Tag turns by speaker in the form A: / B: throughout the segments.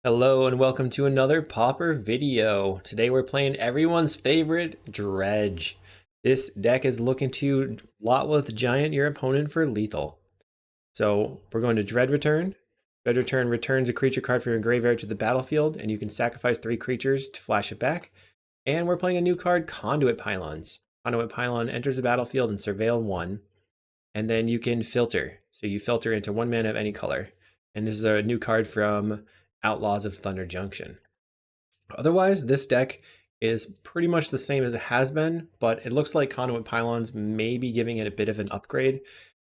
A: Hello and welcome to another Pauper video. Today we're playing everyone's favorite Dredge. This deck is looking to Lotleth Giant your opponent for lethal. So we're going to Dread Return. Dread Return returns a creature card from your graveyard to the battlefield, and you can sacrifice 3 creatures to flash it back. And we're playing a new card, Conduit Pylons. Conduit Pylon enters the battlefield and surveil 1. And then you can filter. So you filter into 1 mana of any color. And this is a new card from Outlaws of Thunder Junction. Otherwise, this deck is pretty much the same as it has been, but it looks like Conduit Pylons may be giving it a bit of an upgrade.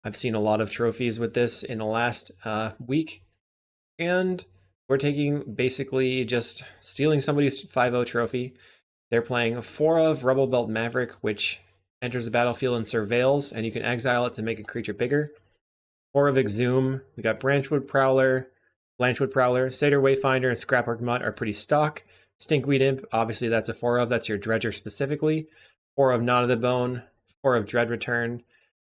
A: I've seen a lot of trophies with this in the last week, and we're taking basically just stealing somebody's 5-0 trophy. They're playing 4 of Rubblebelt Maverick, which enters the battlefield and surveils, and you can exile it to make a creature bigger. 4 of Exhume. We got Blanchwood Prowler, Satyr Wayfinder, and Scrapwork Mutt are pretty stock. Stinkweed Imp, obviously that's a 4 of, that's your Dredger specifically. 4 of Knot of the Bone, 4 of Dread Return.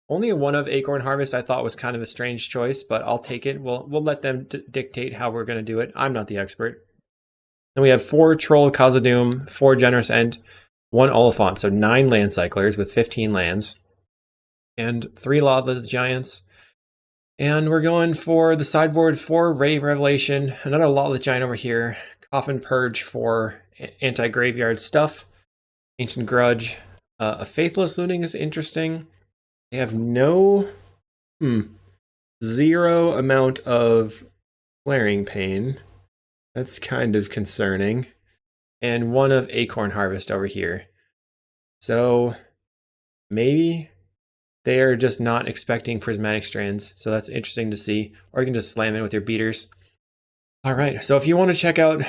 A: Only a 1 of Acorn Harvest I thought was kind of a strange choice, but I'll take it. We'll let them dictate how we're going to do it. I'm not the expert. Then we have 4 Troll Khazad-dûm, 4 Generous End, 1 Oliphant, so 9 land cyclers with 15 lands, and 3 Lotleth Giants. And we're going for the sideboard 4 Rave Revelation, another Lotleth Giant over here, Coffin Purge for anti-graveyard stuff, Ancient Grudge, a Faithless Looting is interesting. They have zero amount of Flaring Pain. That's kind of concerning. And 1 of Acorn Harvest over here. So maybe they are just not expecting Prismatic Strands, so that's interesting to see. Or you can just slam in with your beaters. All right, so if you want to check out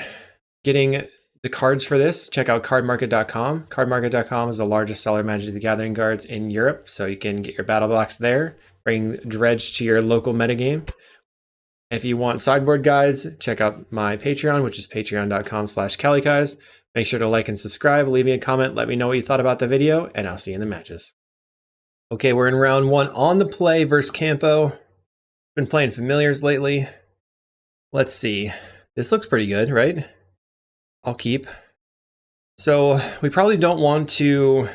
A: getting the cards for this, check out cardmarket.com. Cardmarket.com is the largest seller of Magic the Gathering cards in Europe, so you can get your battle box there, bring Dredge to your local metagame. If you want sideboard guides, check out my Patreon, which is patreon.com/kalikaiz. Make sure to like and subscribe, leave me a comment, let me know what you thought about the video, and I'll see you in the matches. Okay, we're in round 1 on the play versus Campo. Been playing Familiars lately. Let's see. This looks pretty good, right? I'll keep. So we probably don't want to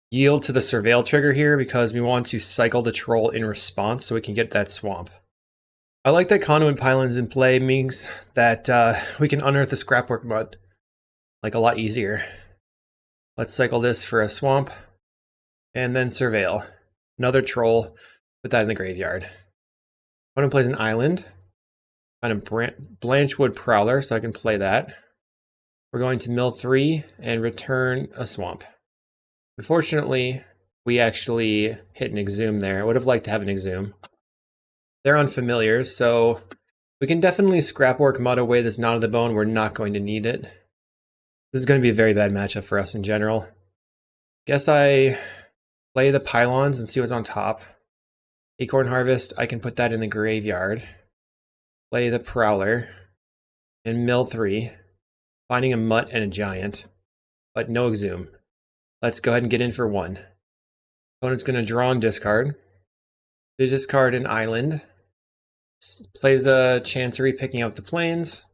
A: yield to the Surveil trigger here because we want to cycle the Troll in response so we can get that swamp. I like that Conduit Pylons in play means that we can unearth the Scrapwork Mutt like a lot easier. Let's cycle this for a swamp. And then Surveil. Another Troll. Put that in the graveyard. Opponent plays an island. Kind of Blanchwood Prowler, so I can play that. We're going to mill 3 and return a swamp. Unfortunately, we actually hit an Exhume there. I would have liked to have an Exhume. They're on Familiars, so we can definitely Scrapwork Mutt away this Knot of the Bone. We're not going to need it. This is going to be a very bad matchup for us in general. Guess I play the Pylons and see what's on top. Acorn Harvest, I can put that in the graveyard. Play the Prowler and mill 3, finding a Mutt and a Giant, but no Exhume. Let's go ahead and get in for 1. Opponent's going to draw and discard. They discard an island. Plays a Chancery, picking up the plains.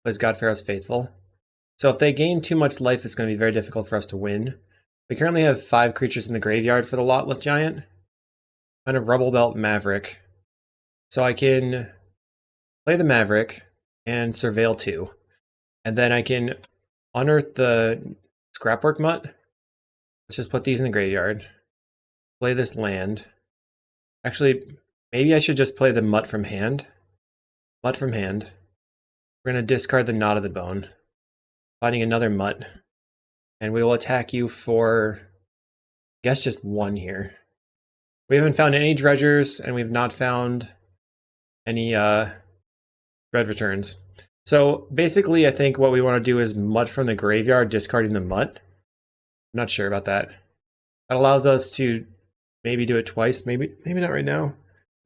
A: Plays Godpharaoh's Faithful. So if they gain too much life, it's going to be very difficult for us to win. We currently have 5 creatures in the graveyard for the Lotleth Giant. Kind of Rubblebelt Maverick. So I can play the Maverick and surveil 2. And then I can unearth the Scrapwork Mutt. Let's just put these in the graveyard. Play this land. Actually, maybe I should just play the Mutt from hand. Mutt from hand. We're going to discard the Knot of the Bone. Finding another Mutt. And we will attack you for, I guess, just 1 here. We haven't found any Dredgers, and we've not found any Dread Returns. So basically, I think what we want to do is Mutt from the graveyard, discarding the Mutt. I'm not sure about that. That allows us to maybe do it twice. Maybe not right now.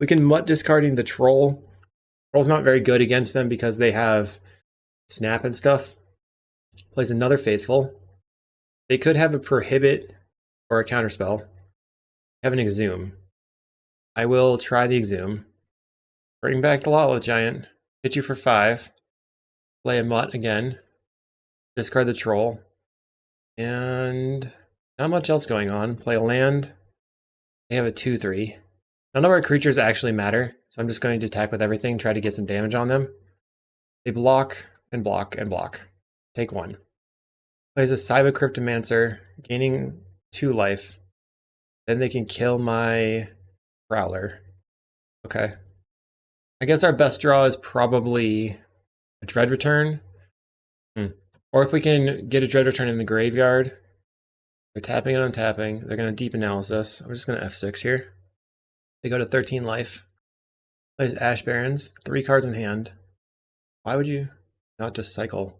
A: We can Mutt discarding the Troll. Troll's not very good against them because they have Snap and stuff. Plays another Faithful. They could have a Prohibit or a Counterspell. Have an Exhume. I will try the Exhume. Bring back the Lotleth Giant. Hit you for 5. Play a mutt again. Discard the troll. And not much else going on. Play a land. They have a 2/3. None of our creatures actually matter, so I'm just going to attack with everything, try to get some damage on them. They block and block and block. Take 1. Plays a Cyber Cryptomancer, gaining 2 life. Then they can kill my Prowler. Okay. I guess our best draw is probably a Dread Return. Or if we can get a Dread Return in the graveyard. They're tapping and untapping. They're going to Deep Analysis. I'm just going to F6 here. They go to 13 life. Plays Ash Barrens, 3 cards in hand. Why would you not just cycle?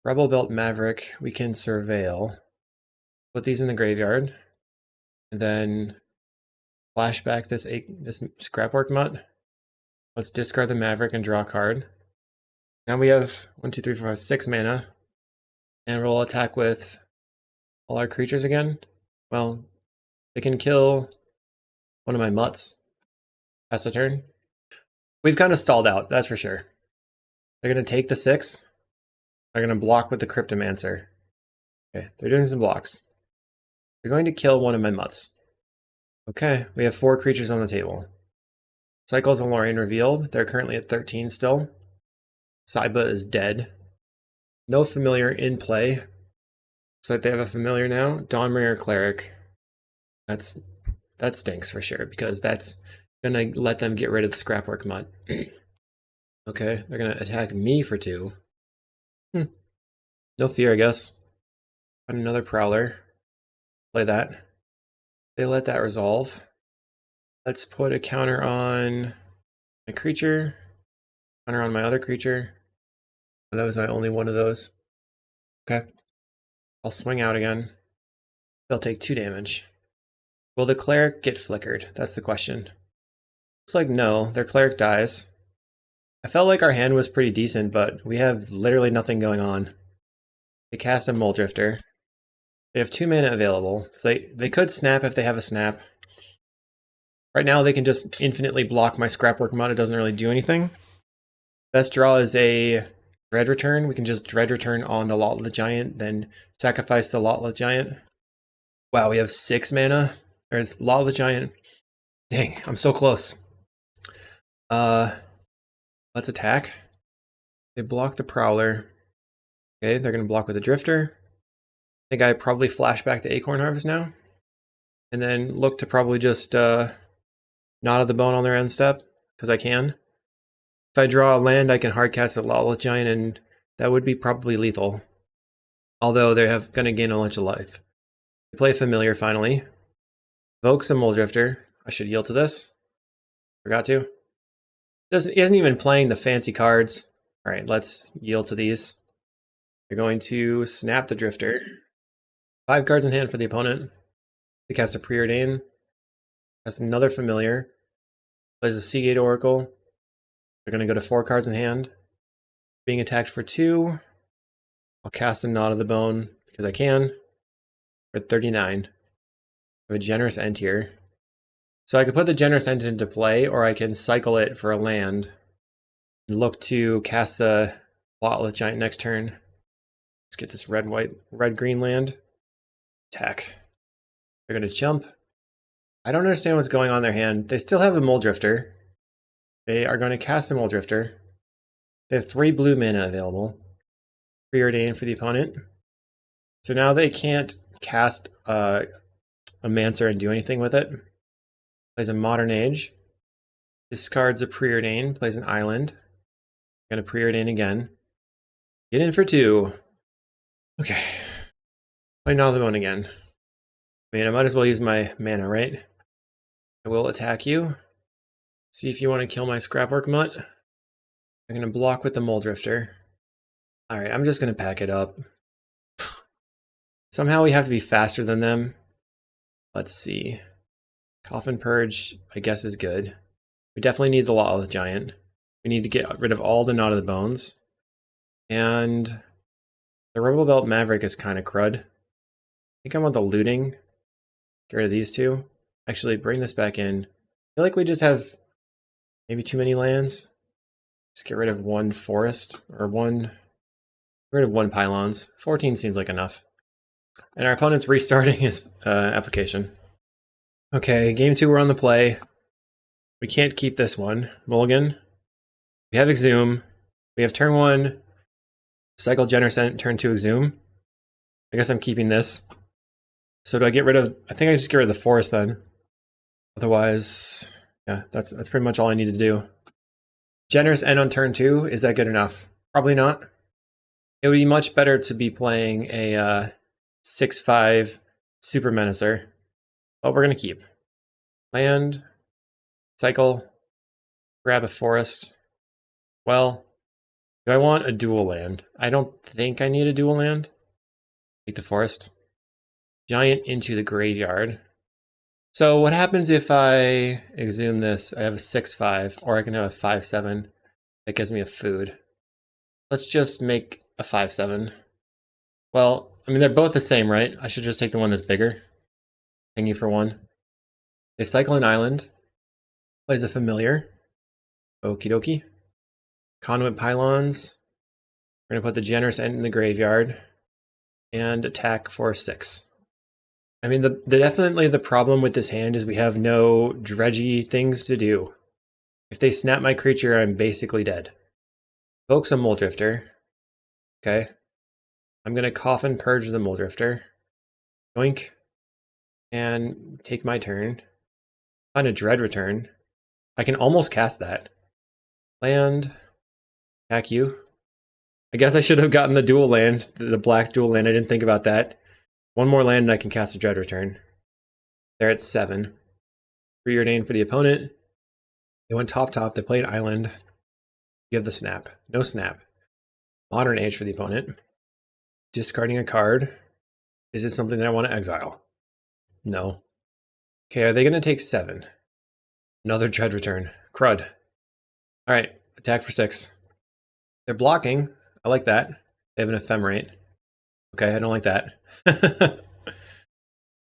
A: Rubblebelt Maverick, we can Surveil. Put these in the graveyard. And then flashback this Scrapwork Mutt. Let's discard the Maverick and draw a card. Now we have 1, 2, 3, 4, 5, 6 mana. And we'll attack with all our creatures again. Well, they can kill one of my mutts. Pass the turn. We've kind of stalled out, that's for sure. They're going to take the 6. They're going to block with the Cryptomancer. Okay, they're doing some blocks. They're going to kill one of my mutts. Okay, we have 4 creatures on the table. Cycles and Lorraine revealed. They're currently at 13 still. Saiba is dead. No familiar in play. Looks like they have a familiar now. Dawnbringer Cleric. That stinks for sure, because that's gonna let them get rid of the Scrapwork Mutt. Okay, they're gonna attack me for 2. No fear, I guess. Find another Prowler. Play that. They let that resolve. Let's put a counter on my creature. Counter on my other creature. Oh, that was my only one of those. Okay. I'll swing out again. They'll take 2 damage. Will the cleric get flickered? That's the question. Looks like no. Their cleric dies. I felt like our hand was pretty decent, but we have literally nothing going on. They cast a Mole Drifter. They have 2 mana available, so they could snap if they have a snap. Right now they can just infinitely block my Scrapwork Mutt. It doesn't really do anything. Best draw is a Dread Return. We can just Dread Return on the Lotleth Giant, then sacrifice the Lotleth Giant. Wow, we have 6 mana. There's Lotleth Giant. Dang, I'm so close. Let's attack. They block the Prowler. Okay, they're going to block with a Drifter. I think I probably flash back the Acorn Harvest now. And then look to probably just Knot of the Bone on their end step, because I can. If I draw a land, I can hardcast a Lotleth Giant, and that would be probably lethal. Although they're going to gain a bunch of life. They play Familiar finally. Evoke some Mole Drifter. I should yield to this. Forgot to. He isn't even playing the fancy cards. Alright, let's yield to these. They're going to snap the Drifter. 5 cards in hand for the opponent. They cast a Preordain. Cast another Familiar. Plays a Seagate Oracle. They're going to go to 4 cards in hand. Being attacked for 2. I'll cast a Knot of the Bone because I can. For 39. I have a Generous End here. So I could put the Generous End into play, or I can cycle it for a land. And look to cast the Lotleth Giant next turn. Let's get this red-green land. Attack. They're going to jump. I don't understand what's going on in their hand. They still have a Mole Drifter. They are going to cast a Mole Drifter. They have 3 blue mana available. Preordain for the opponent. So now they can't cast a Mancer and do anything with it. Plays a Modern Age. Discards a Preordain. Plays an island. Gonna Preordain again. Get in for 2. Okay. Play Knot of the Bone again. I mean, I might as well use my mana, right? I will attack you. See if you want to kill my Scrapwork Mutt. I'm gonna block with the Mole Drifter. Alright, I'm just gonna pack it up. Somehow we have to be faster than them. Let's see. Coffin Purge, I guess, is good. We definitely need the Lotleth Giant. We need to get rid of all the Knot of the Bones. And the Rubblebelt Maverick is kind of crud. I think I want the Looting. Get rid of these 2. Actually, bring this back in. I feel like we just have maybe too many lands. Just get rid of one forest, or get rid of one pylons. 14 seems like enough. And our opponent's restarting his application. Okay, game 2, we're on the play. We can't keep this one. Mulligan. We have Exhume. We have turn 1, cycle Generous, turn 2 Exhume. I guess I'm keeping this. So do I get rid of... I think I just get rid of the forest then. Otherwise, yeah, that's pretty much all I need to do. Generous end on turn 2, is that good enough? Probably not. It would be much better to be playing a 6/5 Super Menacer. But we're going to keep. Land, cycle, grab a forest. Well, do I want a dual land? I don't think I need a dual land. Take the forest. Giant into the graveyard. So what happens if I exhume this? I have a 6/5, or I can have a 5/7. That gives me a food. Let's just make a 5/7. Well, I mean, they're both the same, right? I should just take the one that's bigger. Thank you for one. They cycle an island. Plays a familiar. Okie dokie. Conduit pylons. We're going to put the Generous end in the graveyard. And attack for 6. I mean, definitely the problem with this hand is we have no dredgy things to do. If they snap my creature, I'm basically dead. Evokes a Muldrifter. Okay. I'm going to Coffin Purge the Muldrifter. Yoink. And take my turn. Find a Dread Return. I can almost cast that. Land. Attack you. I guess I should have gotten the dual land, the black dual land. I didn't think about that. One more land and I can cast a Dread Return. They're at 7. Preordained for the opponent. They went top. They played island. You have the snap. No snap. Modern Age for the opponent. Discarding a card. Is it something that I want to exile? No. Okay, are they going to take 7? Another Dread Return. Crud. Alright, attack for 6. They're blocking. I like that. They have an Ephemerate. Okay, I don't like that.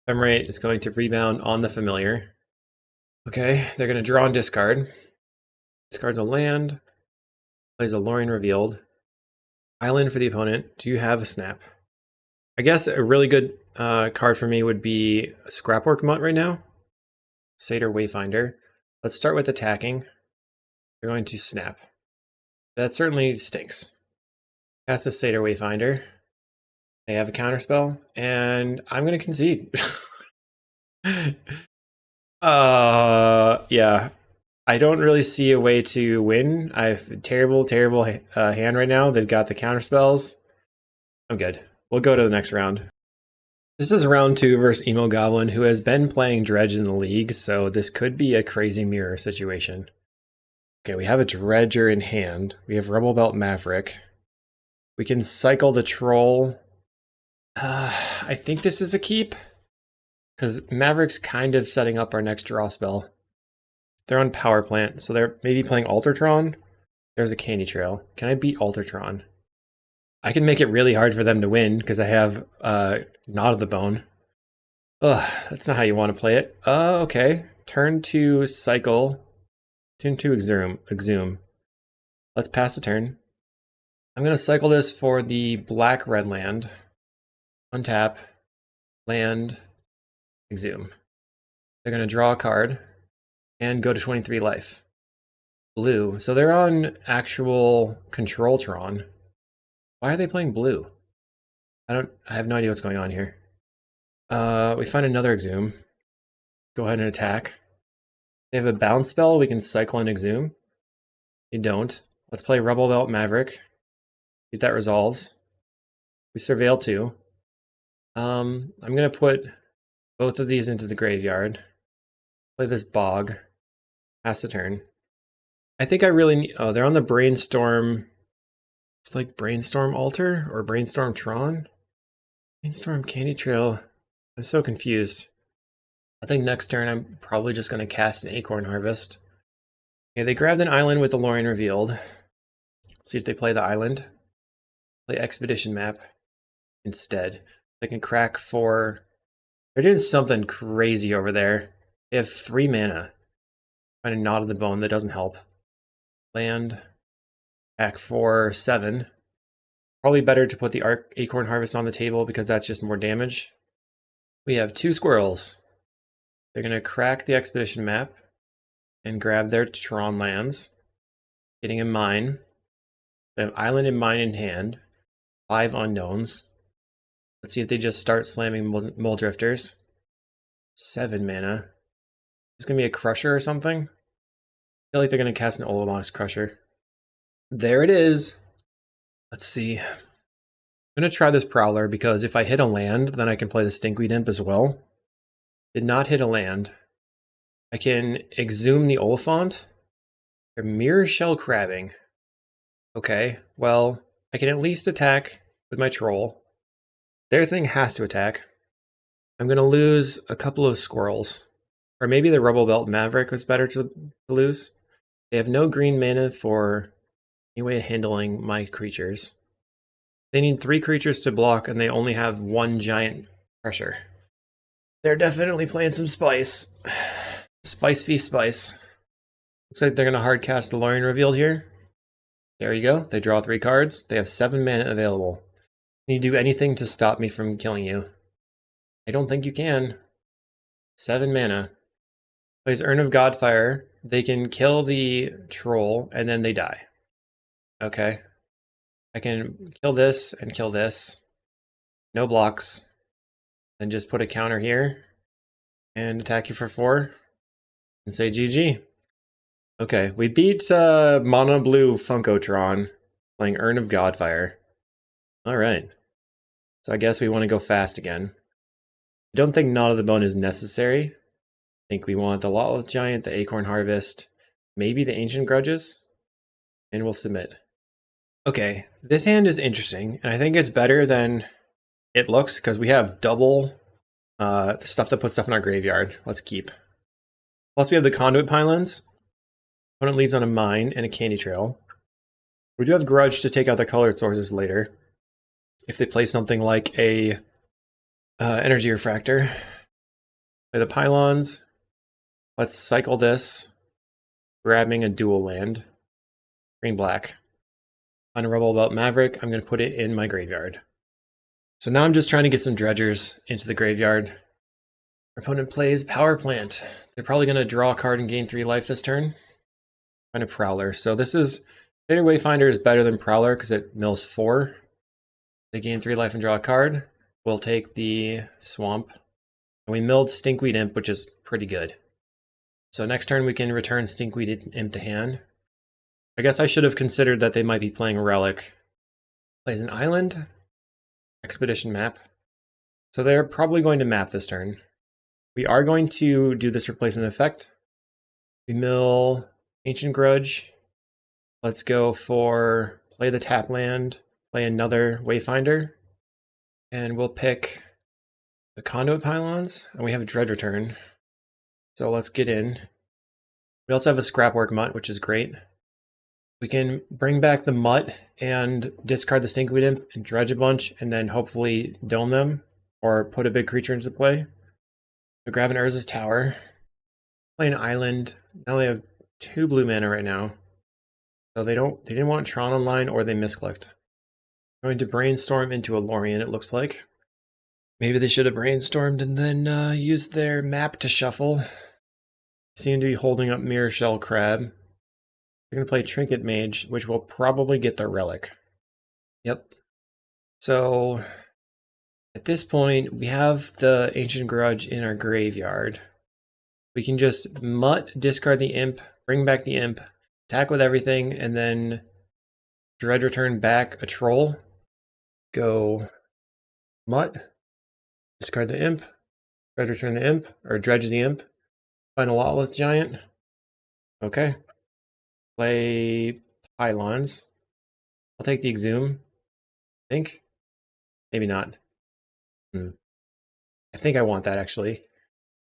A: Ephemerate is going to rebound on the familiar. Okay, they're going to draw and discard. Discards a land. Plays a Lorien Revealed. Island for the opponent. Do you have a snap? I guess a really good card for me would be a Scrapwork Mutt right now. Satyr Wayfinder. Let's start with attacking. They're going to snap. That certainly stinks. Cast a Satyr Wayfinder. They have a counterspell, and I'm going to concede. Yeah. I don't really see a way to win. I have a terrible hand right now. They've got the counterspells. I'm good. We'll go to the next round. This is round 2 versus Emo Goblin, who has been playing Dredge in the league, so this could be a crazy mirror situation. Okay, we have a Dredger in hand. We have Rubblebelt Maverick. We can cycle the Troll. I think this is a keep, because Maverick's kind of setting up our next draw spell. They're on Power Plant, so they're maybe playing Altertron. There's a Candy Trail. Can I beat Altertron? I can make it really hard for them to win, because I have Knot of the Bone. Ugh, that's not how you want to play it. Okay. Turn 2 cycle. Turn 2 exhume. Let's pass a turn. I'm going to cycle this for the black-red land. Untap. Land. Exhume. They're going to draw a card. And go to 23 life. Blue. So they're on actual Control Tron. Why are they playing blue? I have no idea what's going on here. We find another Exhume. Go ahead and attack. They have a bounce spell. We can cycle and Exhume. They don't. Let's play Rubblebelt Maverick. See if that resolves. We Surveil 2. I'm going to put both of these into the graveyard. Play this Bog. Pass the turn. I think I really need... Oh, they're on the Brainstorm... It's like Brainstorm Altar or Brainstorm Tron? Brainstorm Candy Trail. I'm so confused. I think next turn I'm probably just going to cast an Acorn Harvest. Okay, they grabbed an island with the Lorien Revealed. Let's see if they play the island. Play Expedition Map instead. They can crack 4. They're doing something crazy over there. They have 3 mana. Find a Knot of the Bone that doesn't help. Land. Attack for 7. Probably better to put the Acorn Harvest on the table because that's just more damage. We have 2 squirrels. They're going to crack the expedition map and grab their Tron lands, getting a mine. They have island and mine in hand. 5 unknowns. Let's see if they just start slamming Mole Drifters. 7 mana. It's going to be a Crusher or something. I feel like they're going to cast an Olomos Crusher. There it is. Let's see. I'm going to try this Prowler because if I hit a land, then I can play the Stinkweed Imp as well. Did not hit a land. I can Exhume the Oliphant. They're Mirror Shell Crabbing. Okay, well, I can at least attack with my Troll. Their thing has to attack. I'm going to lose a couple of squirrels. Or maybe the Rubblebelt Maverick was better to lose. They have no green mana for any way of handling my creatures. They need 3 creatures to block, and they only have 1 giant pressure. They're definitely playing some spice. Spice v spice. Looks like they're going to hard cast Lorien Revealed here. There you go. They draw 3 cards. They have 7 mana available. Can you do anything to stop me from killing you? I don't think you can. 7 mana. Plays Urn of Godfire. They can kill the troll, and then they die. Okay. I can kill this and kill this. No blocks. Then just put a counter here. And attack you for 4. And say GG. Okay, we beat Mono Blue Funkotron playing Urn of Godfire. Alright. So I guess we want to go fast again. I don't think Knot of the Bone is necessary. I think we want the Lotleth Giant, the Acorn Harvest, maybe the Ancient Grudges, and we'll submit. Okay, this hand is interesting, and I think it's better than it looks because we have double the stuff that puts stuff in our graveyard. Let's keep. Plus we have the Conduit Pylons. Opponent leads on a mine and a candy trail. We do have Grudge to take out the colored sources later. If they play something like a Energy Refractor. Play the Pylons. Let's cycle this. Grabbing a dual land. Green-black. On a Rubblebelt Maverick, I'm going to put it in my graveyard. So now I'm just trying to get some dredgers into the graveyard. Our opponent plays Power Plant. They're probably going to draw a card and gain 3 life this turn. Kind of Prowler. So this is Fated Wayfinder is better than Prowler because it mills 4. They gain 3 life and draw a card. We'll take the Swamp. And we milled Stinkweed Imp, which is pretty good. So next turn we can return Stinkweed Imp to hand. I guess I should have considered that they might be playing Relic. Plays an island. Expedition map. So they're probably going to map this turn. We are going to do this replacement effect. We mill Ancient Grudge. Let's go for play the tap land, play another Wayfinder, and we'll pick the Conduit Pylons, and we have a Dread Return. So let's get in. We also have a Scrapwork Mutt, which is great. We can bring back the Mutt and discard the Stinkweed Imp and dredge a bunch, and then hopefully dome them, or put a big creature into play. So grab an Urza's Tower, play an island. Now they have 2 blue mana right now. So they didn't want Tron online, or they misclicked. Going to brainstorm into a Lorien, it looks like. Maybe they should have brainstormed and then used their map to shuffle. Seem to be holding up Mirror Shell Crab. They're going to play Trinket Mage, which will probably get their Relic. Yep. So at this point, we have the Ancient Grudge in our graveyard. We can just Mutt, discard the Imp, bring back the Imp, attack with everything, and then Dread Return back a Troll. Go Mutt, discard the Imp, Dread Return the Imp, or Dredge the Imp, find a Lotleth Giant. Okay. Play Pylons. I'll take the Exhume. I think. Maybe not. I think I want that, actually.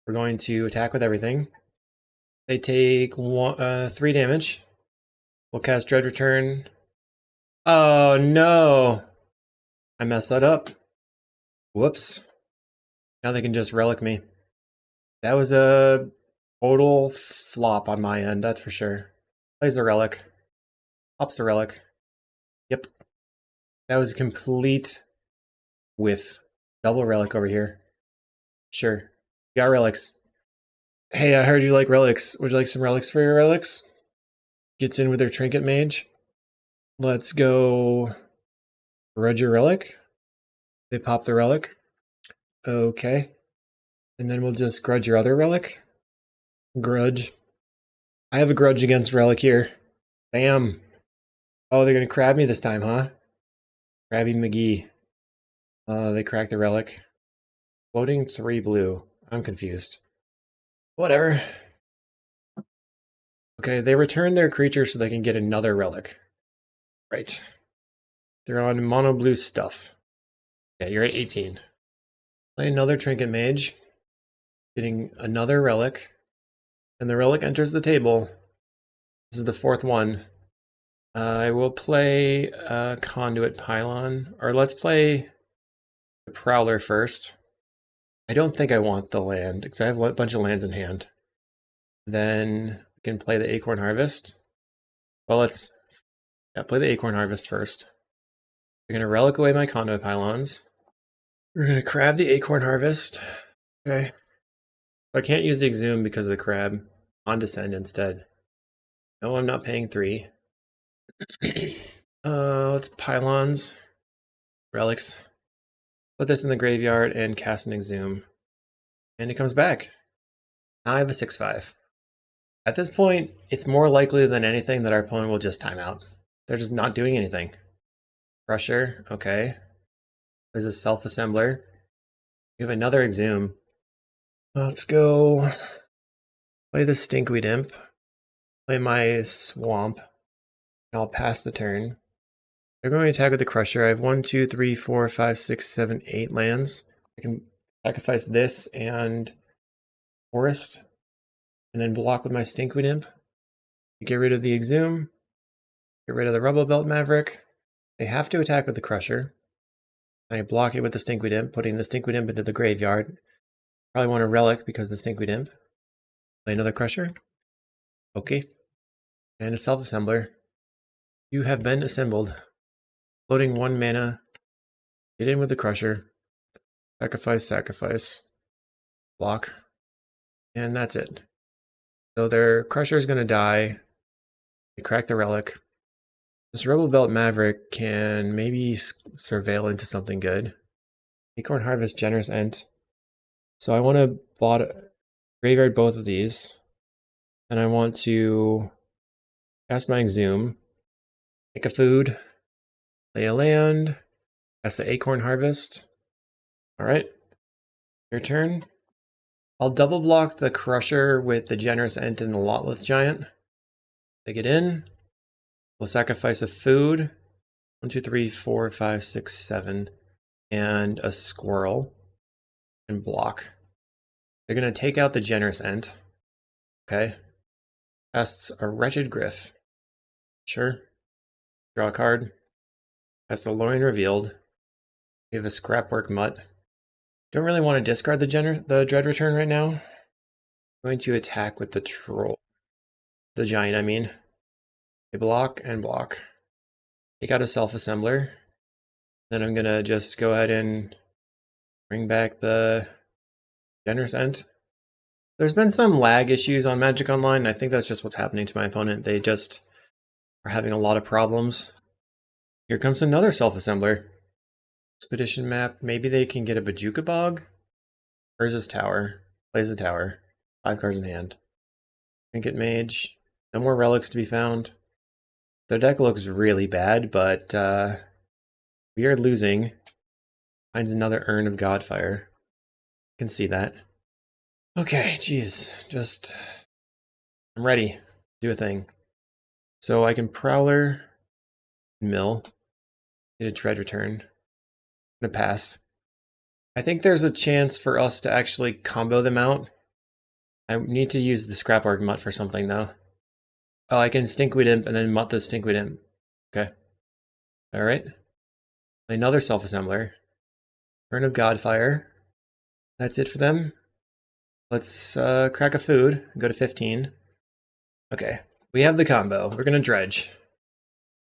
A: We're going to attack with everything. They take 3 damage. We'll cast Dread Return. Oh, no! I messed that up. Whoops. Now they can just Relic me. That was a total flop on my end, that's for sure. Plays the Relic. Pops the Relic. Yep. That was complete with double relic over here. Sure. Got relics. Hey, I heard you like relics. Would you like some relics for your relics? Gets in with their trinket mage. Let's go grudge your relic. They pop the relic. Okay. And then we'll just grudge your other relic. Grudge. I have a grudge against relic here. Bam. Oh, they're gonna crab me this time, huh? Crabby McGee. They cracked the relic. Floating 3 blue. I'm confused. Whatever. Okay, they return their creature so they can get another relic. Right. They're on mono blue stuff. Yeah, you're at 18. Play another trinket mage. Getting another relic. And the relic enters the table. This is the 4th one. I will play Conduit Pylon. Or let's play the Prowler first. I don't think I want the land, because I have a bunch of lands in hand. Then we can play the Acorn Harvest. Well, let's play the Acorn Harvest first. We're going to relic away my Conduit Pylons. We're going to crab the Acorn Harvest. Okay. I can't use the Exhume because of the crab. On Descend instead. No, I'm not paying 3. Let's Pylons. Relics. Put this in the graveyard and cast an Exhume. And it comes back. Now I have a 6/5. At this point, it's more likely than anything that our opponent will just time out. They're just not doing anything. Crusher, okay. There's a self-assembler. We have another Exhume. Let's go play the Stinkweed Imp. Play my Swamp. And I'll pass the turn. They're going to attack with the Crusher. I have 1, 2, 3, 4, 5, 6, 7, 8 lands. I can sacrifice this and Forest. And then block with my Stinkweed Imp. Get rid of the Exhume. Get rid of the Rubblebelt Maverick. They have to attack with the Crusher. I block it with the Stinkweed Imp, putting the Stinkweed Imp into the graveyard. Probably want a Relic because the Stinkweed Imp. Play another Crusher. Okay. And a Self-Assembler. You have been assembled. Floating 1 mana. Get in with the Crusher. Sacrifice, sacrifice. Block. And that's it. So their Crusher is going to die. They crack the Relic. This Rubblebelt Maverick can maybe surveil into something good. Acorn Harvest, Generous Ent. So I want to graveyard both of these. And I want to cast my Exhume. Make a food. Play a land. Cast the Acorn Harvest. Alright. Your turn. I'll double block the Crusher with the Generous Ent and the Lotleth Giant. Take it in. We'll sacrifice a food. 1, 2, 3, 4, 5, 6, 7. And a squirrel. And block. They're going to take out the Generous Ent. Okay. Casts a Wretched Griff. Sure. Draw a card. Casts a Loin Revealed. We have a Scrapwork Mutt. Don't really want to discard the Dread Return right now. I'm going to attack with the Troll. The Giant, I mean. They block and block. Take out a Self-Assembler. Then I'm going to just go ahead and bring back the Generous Ent. There's been some lag issues on Magic Online. I think that's just what's happening to my opponent. They just are having a lot of problems. Here comes another Self-Assembler. Expedition map. Maybe they can get a Bajuka Bog. Where's this tower? Plays the tower. 5 cards in hand. Trinket Mage. No more relics to be found. Their deck looks really bad, but we are losing. Finds another Urn of Godfire. I can see that. Okay, geez. I'm ready. Do a thing. So I can Prowler, Mill, get a Dread Return. I'm gonna pass. I think there's a chance for us to actually combo them out. I need to use the Scrapwork Mutt for something though. Oh, I can Stinkweed Imp and then Mutt the Stinkweed Imp. Okay. Alright. Another Self-Assembler. Urn of Godfire. That's it for them. Let's crack a food and go to 15. Okay. We have the combo. We're gonna dredge.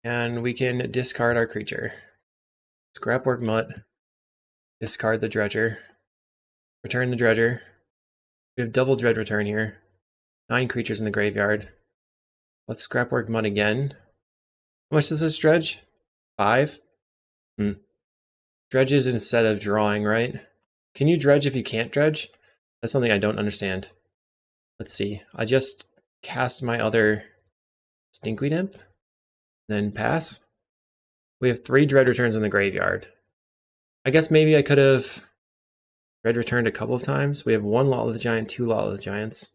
A: And we can discard our creature. Scrapwork Mutt. Discard the Dredger. Return the Dredger. We have double Dread Return here. 9 creatures in the graveyard. Let's Scrapwork Mutt again. How much does this dredge? 5? Dredges instead of drawing, right? Can you dredge if you can't dredge? That's something I don't understand. Let's see. I just cast my other Stinkweed Imp, then pass. We have 3 Dread Returns in the graveyard. I guess maybe I could have Dread Returned a couple of times. We have 1 Lot of the Giant, 2 Lot of the Giants.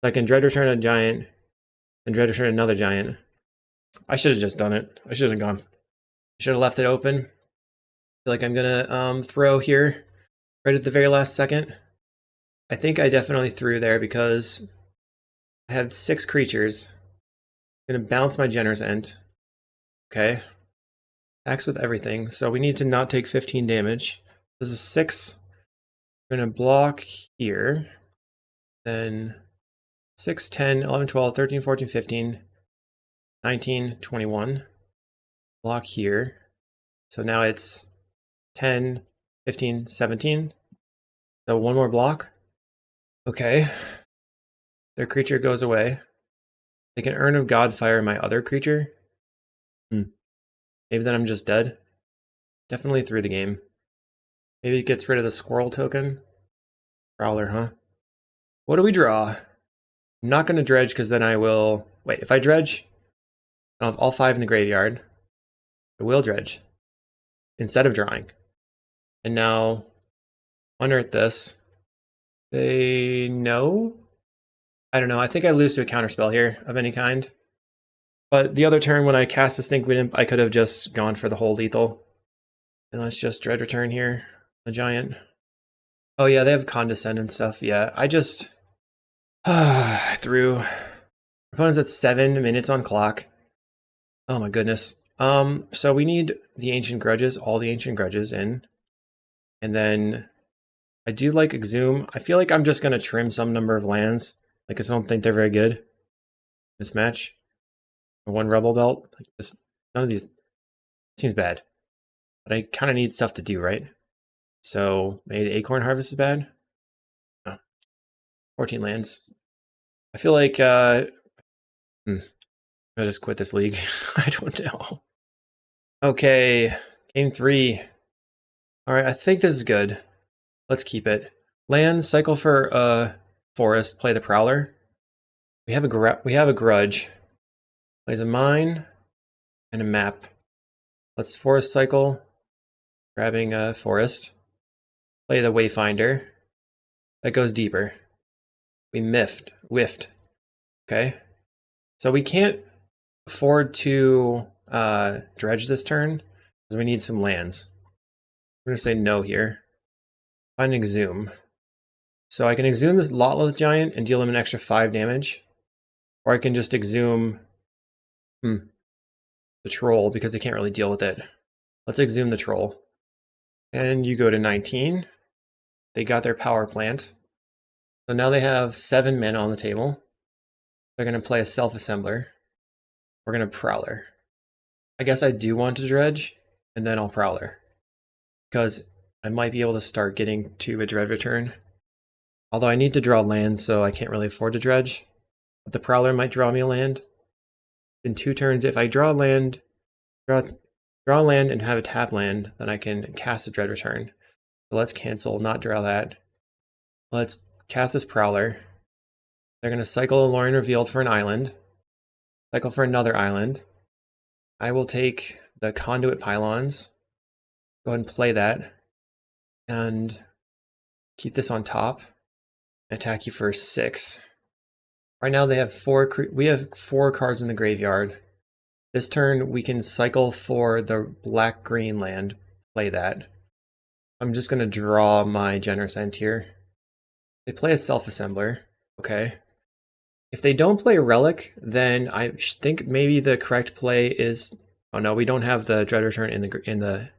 A: So I can Dread Return a Giant, and Dread Return another Giant. I should have just done it. I should have gone. Should have left it open. I feel like I'm gonna throw here right at the very last second. I think I definitely threw there because I had 6 creatures. I'm gonna bounce my Jenner's End. Okay. Attacks with everything. So we need to not take 15 damage. This is 6. We're gonna block here. Then 6, 10, 11, 12, 13, 14, 15, 19, 21. Block here. So now it's 10, 15, 17. So 1 more block. Okay. Their creature goes away. They can Urn of Godfire my other creature. Maybe then I'm just dead. Definitely through the game. Maybe it gets rid of the squirrel token. Prowler, huh? What do we draw? I'm not going to dredge because then I will... Wait, if I dredge, I'll have all 5 in the graveyard. I will dredge instead of drawing. And now, unearth this. They know? I don't know. I think I lose to a counterspell here of any kind. But the other turn when I cast a Stinkweed Imp, I could have just gone for the whole lethal. And let's just Dread Return here. The Giant. Oh yeah, they have Condescend and stuff. Yeah, I just... I threw... Opponent's at 7 minutes on clock. Oh my goodness. So we need the Ancient Grudges, all the Ancient Grudges in. And then I do like Exhume. I feel like I'm just going to trim some number of lands. Like, I just don't think they're very good. This match. 1 Rubblebelt. Like this, none of these seems bad. But I kind of need stuff to do, right? So maybe the Acorn Harvest is bad. Oh, 14 lands. I feel like I'll just quit this league. I don't know. Okay, game 3. All right, I think this is good. Let's keep it. Land, cycle for forest, play the Prowler. We have a Grudge. Plays a Mine and a Map. Let's forest cycle, grabbing a forest. Play the Wayfinder. That goes deeper. We whiffed. Okay. So we can't afford to dredge this turn because we need some lands. We're gonna say no here. Find an Exhume. So I can Exhume this Lotleth Giant and deal him an extra 5 damage. Or I can just Exhume the Troll because they can't really deal with it. Let's Exhume the Troll. And you go to 19. They got their power plant. So now they have 7 mana on the table. They're going to play a Self-Assembler. We're going to Prowler. I guess I do want to dredge, and then I'll Prowler. Because I might be able to start getting to a Dread Return. Although I need to draw lands, so I can't really afford to dredge. But the Prowler might draw me a land. In 2 turns, if I draw land, draw land and have a tap land, then I can cast a Dread Return. So let's cancel, not draw that. Let's cast this Prowler. They're going to cycle a Lorien Revealed for an island. Cycle for another island. I will take the Conduit Pylons. Go ahead and play that. And keep this on top. Attack you for 6. Right now they have 4. We have 4 cards in the graveyard. This turn we can cycle for the black-green land. Play that. I'm just going to draw my Generous End here. They play a Self-Assembler. Okay. If they don't play a Relic, then I think maybe the correct play is... Oh no, we don't have the Dread Return in the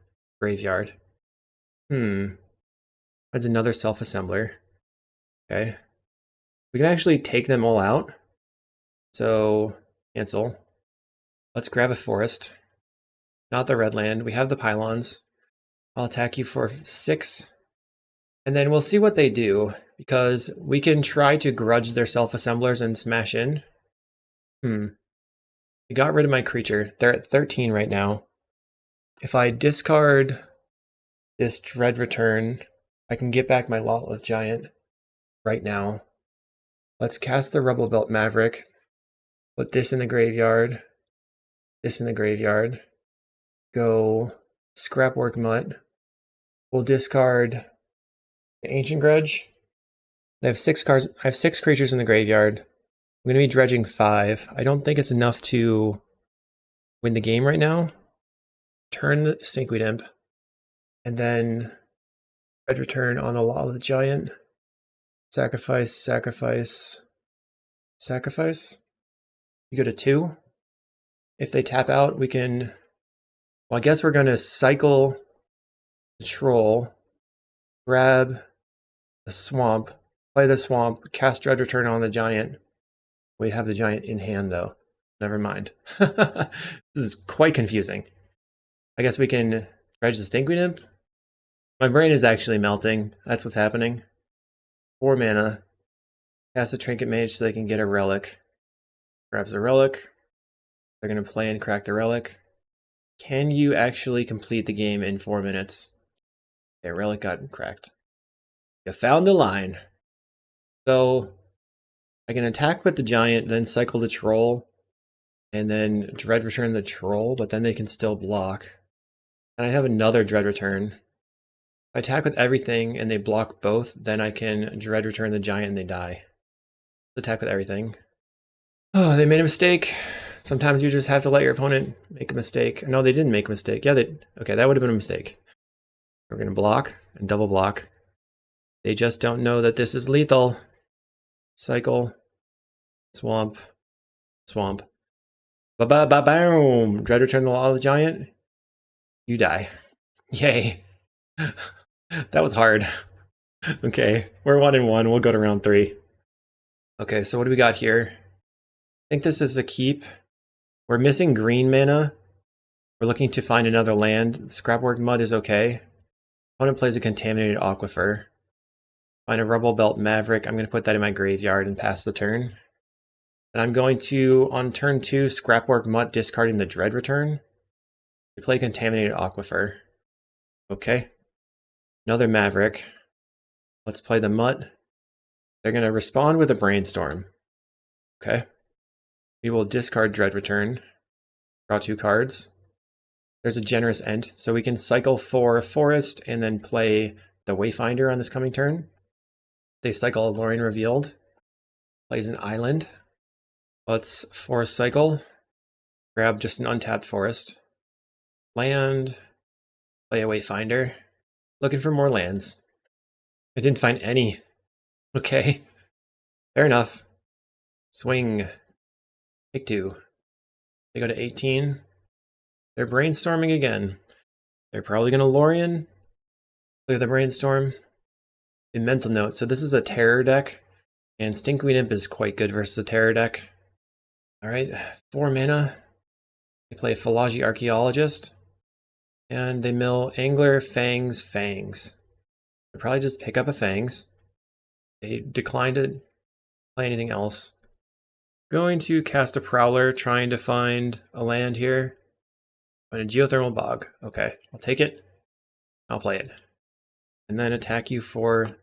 A: graveyard. That's another Self-Assembler. Okay. We can actually take them all out. So, cancel. Let's grab a forest. Not the red land. We have the pylons. I'll attack you for 6. And then we'll see what they do, because we can try to grudge their self-assemblers and smash in. We got rid of my creature. They're at 13 right now. If I discard this Dread Return, I can get back my Lotleth Giant right now. Let's cast the Rubblebelt Maverick. Put this in the graveyard. This in the graveyard. Go Scrapwork Mutt. We'll discard the Ancient Grudge. I have 6 cards. I have 6 creatures in the graveyard. I'm going to be dredging 5. I don't think it's enough to win the game right now. Turn the Stinkweed Imp. And then Dread Return on the Lotleth Giant. Sacrifice, sacrifice, sacrifice. You go to 2. If they tap out, we can... Well, I guess we're going to cycle the Troll, grab the Swamp, play the Swamp, cast Dread Return on the Giant. We have the Giant in hand, though. Never mind. This is quite confusing. I guess we can dredge the Stinkweed Imp. My brain is actually melting. That's what's happening. 4 mana. Cast a Trinket Mage so they can get a Relic. Grabs a Relic. They're going to play and crack the Relic. Can you actually complete the game in 4 minutes? Okay, Relic got cracked. You found the line. So I can attack with the Giant, then cycle the Troll, and then Dread Return the Troll, but then they can still block. And I have another Dread Return. If I attack with everything and they block both, then I can Dread Return the Giant and they die. Attack with everything. Oh, they made a mistake. Sometimes you just have to let your opponent make a mistake. No, they didn't make a mistake. Yeah, okay, that would have been a mistake. We're going to block and double block. They just don't know that this is lethal. Cycle. Swamp. Swamp. Ba-ba-ba-boom! Dread Return the Lotleth Giant. You die. Yay. That was hard. Okay, we're 1-1. We'll go to round 3. Okay, so what do we got here? I think this is a keep. We're missing green mana. We're looking to find another land. Scrapwork Mud is okay. Opponent plays a Contaminated Aquifer. Find a Rubblebelt Maverick. I'm going to put that in my graveyard and pass the turn. And I'm going to, on turn 2, Scrapwork Mutt, discarding the Dread Return. We play Contaminated Aquifer. Okay. Another Maverick. Let's play the Mutt. They're going to respond with a Brainstorm. Okay. We will discard Dread Return. Draw 2 cards. There's a generous end, so we can cycle for Forest and then play the Wayfinder on this coming turn. They cycle a Lorien Revealed. Plays an Island. Let's Forest cycle. Grab just an untapped Forest. Land. Play a Wayfinder. Looking for more lands. I didn't find any. Okay. Fair enough. Swing. Take 2. They go to 18. They're brainstorming again. They're probably going to Lorien. Clear the Brainstorm. In Mental Note, so this is a Terror deck, and Stinkweed Imp is quite good versus a Terror deck. Alright, 4 mana. They play Philology Archaeologist. And they mill Angler, Fangs, Fangs. They probably just pick up a Fangs. They declined to play anything else. Going to cast a Prowler, trying to find a land here. Find a Geothermal Bog. Okay, I'll take it. I'll play it. And then attack you for a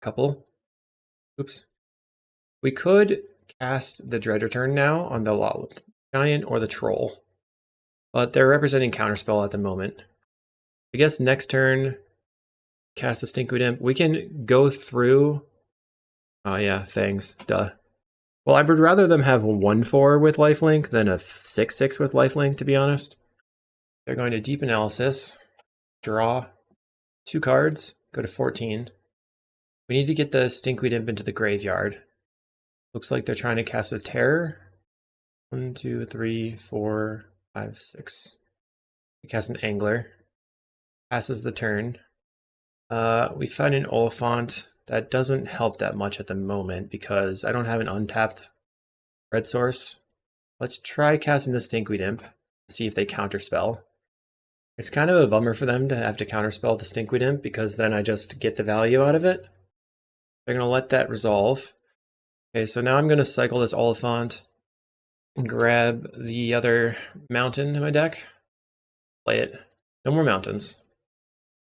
A: couple. Oops. We could cast the Dread Return now on the Lotleth Giant or the Troll. But they're representing Counterspell at the moment. I guess next turn, cast a Stinkweed Imp. We can go through... Oh yeah, Fangs. Duh. Well, I would rather them have 1/4 with lifelink than a 6/6 with lifelink, to be honest. They're going to Deep Analysis. Draw 2 cards. Go to 14. We need to get the Stinkweed Imp into the graveyard. Looks like they're trying to cast a Terror. 1, 2, 3, 4, 5, 6. We cast an Angler. Passes the turn. We find an Oliphant. That doesn't help that much at the moment because I don't have an untapped red source. Let's try casting the Stinkweed Imp, see if they counterspell. It's kind of a bummer for them to have to counterspell the Stinkweed Imp because then I just get the value out of it. They're going to let that resolve. Okay, so now I'm going to cycle this Oliphant and grab the other mountain in my deck. Play it. No more mountains.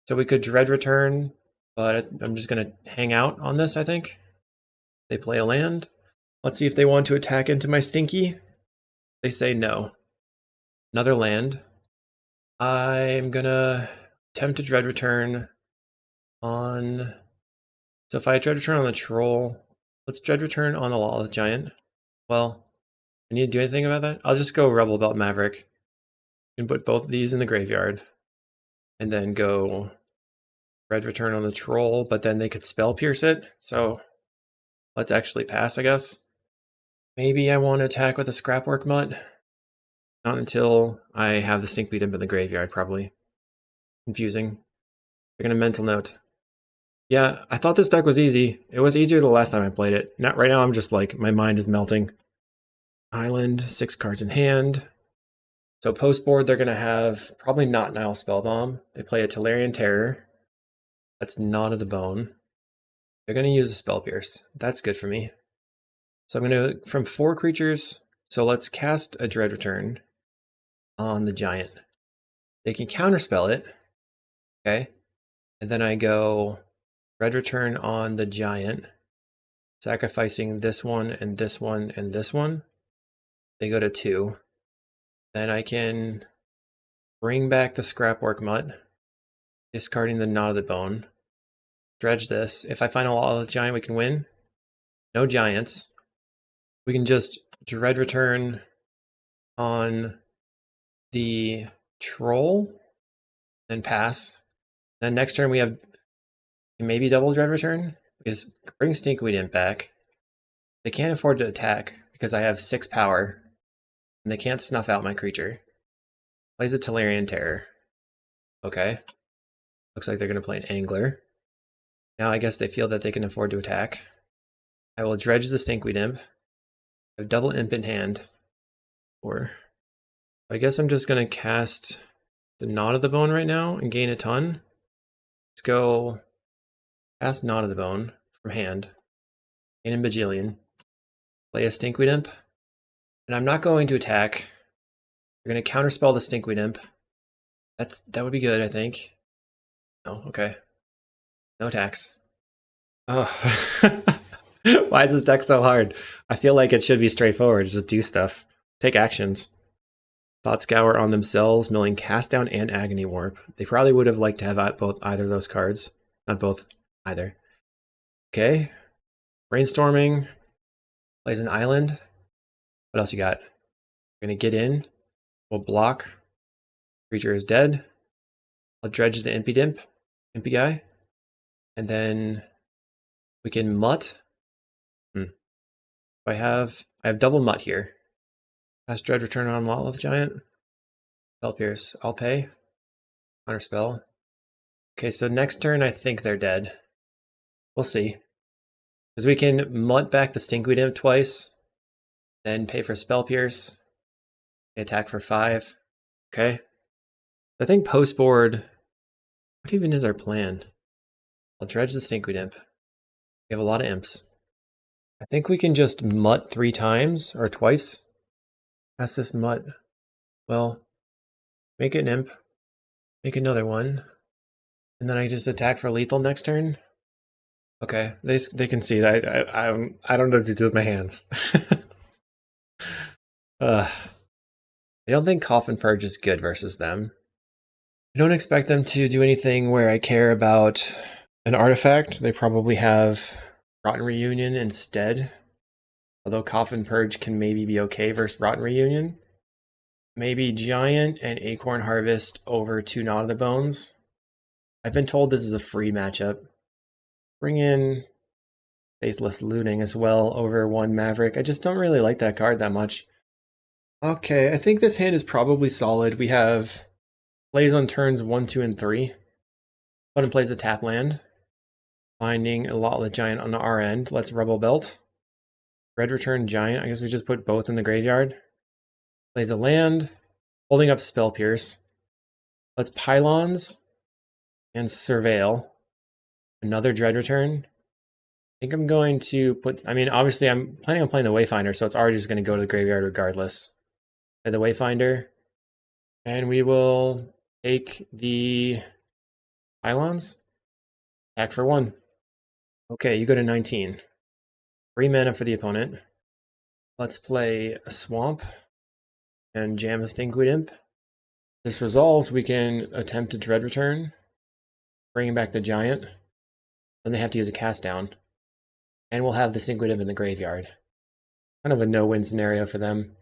A: So we could Dread Return, but I'm just going to hang out on this, I think. They play a land. Let's see if they want to attack into my Stinky. They say no. Another land. I'm gonna attempt to Dread Return on... So if I Dread Return on the Troll, let's Dread Return on the Lawless Giant. Well, I need to do anything about that? I'll just go Rubblebelt Maverick and put both of these in the graveyard. And then go Dread Return on the Troll, but then they could Spell Pierce it. So let's actually pass, I guess. Maybe I want to attack with a Scrapwork Mutt. Not until I have the Stinkweed Imp in the graveyard, probably. Confusing. They're gonna mental note. Yeah, I thought this deck was easy. It was easier the last time I played it. Not right now, I'm just like, my mind is melting. Island, 6 cards in hand. So post board, they're gonna have probably not Nile Spellbomb. They play a Tolarian Terror. That's Knot of the Bone. They're gonna use a Spell Pierce. That's good for me. So I'm gonna, from 4 creatures, so let's cast a Dread Return on the Giant. They can counterspell it, okay? And then I go Dread Return on the Giant, sacrificing this one and this one and this one. They go to 2. Then I can bring back the Scrapwork Mutt, discarding the Knot of the Bone. Dredge this. If I find a Lawless Giant, we can win. No Giants. We can just Dread Return on the Troll, then pass. Then next turn we have maybe double Dread Return, because bring Stinkweed Imp back. They can't afford to attack because I have 6 power, and they can't snuff out my creature. Plays a Tolarian Terror. Okay. Looks like they're going to play an Angler. Now I guess they feel that they can afford to attack. I will dredge the Stinkweed Imp. I have double Imp in hand. Or I guess I'm just going to cast the Knot of the Bone right now and gain a ton. Let's go cast Knot of the Bone from hand. Gain a Bajillion. Play a Stinkweed Imp. And I'm not going to attack. We're going to counterspell the Stinkweed Imp. That would be good, I think. No, okay. No attacks. Oh. Why is this deck so hard? I feel like it should be straightforward. Just do stuff. Take actions. Thought Scour on themselves, milling Cast Down and Agony Warp. They probably would have liked to have either of those cards. Not both, either. Okay. Brainstorming. Plays an island. What else you got? We're going to get in. We'll block. Creature is dead. I'll dredge the Impy guy. And then we can Mutt. I have double Mutt here. Cast Dread Return on Lawless Giant. Spell Pierce. I'll pay. Counterspell. Okay, so next turn I think they're dead. We'll see. Because we can Mutt back the Stinkweed Imp twice. Then pay for Spell Pierce. Attack for 5. Okay. I think post board. What even is our plan? I'll dredge the Stinkweed Imp. We have a lot of imps. I think we can just Mutt 3 times or twice. Cast this Mutt. Well, make it an imp. Make another one. And then I just attack for lethal next turn. Okay, they can see that I don't know what to do with my hands. I don't think Coffin Purge is good versus them. I don't expect them to do anything where I care about an artifact. They probably have Rotten Reunion instead. Although Coffin Purge can maybe be okay versus Rotten Reunion. Maybe Giant and Acorn Harvest over 2 Knot of the Bones. I've been told this is a free matchup. Bring in Faithless Looting as well over 1 Maverick. I just don't really like that card that much. Okay, I think this hand is probably solid. We have plays on turns 1, 2, and 3. Opponent plays a tap land. Finding a Lawless Giant on our end. Let's Rubblebelt. Red Return Giant. I guess we just put both in the graveyard. Plays a land, holding up Spell Pierce. Let's Pylons and Surveil. Another Dread Return. I think I'm going to put, I mean, obviously I'm planning on playing the Wayfinder, so it's already just going to go to the graveyard regardless. Play the Wayfinder. And we will take the Pylons. Attack for 1. Okay, you go to 19. 3 mana for the opponent. Let's play a Swamp and jam a Stinkweed Imp. This resolves, we can attempt to Dread Return, bringing back the Giant. Then they have to use a Cast Down. And we'll have the Stinkweed Imp in the graveyard. Kind of a no-win scenario for them.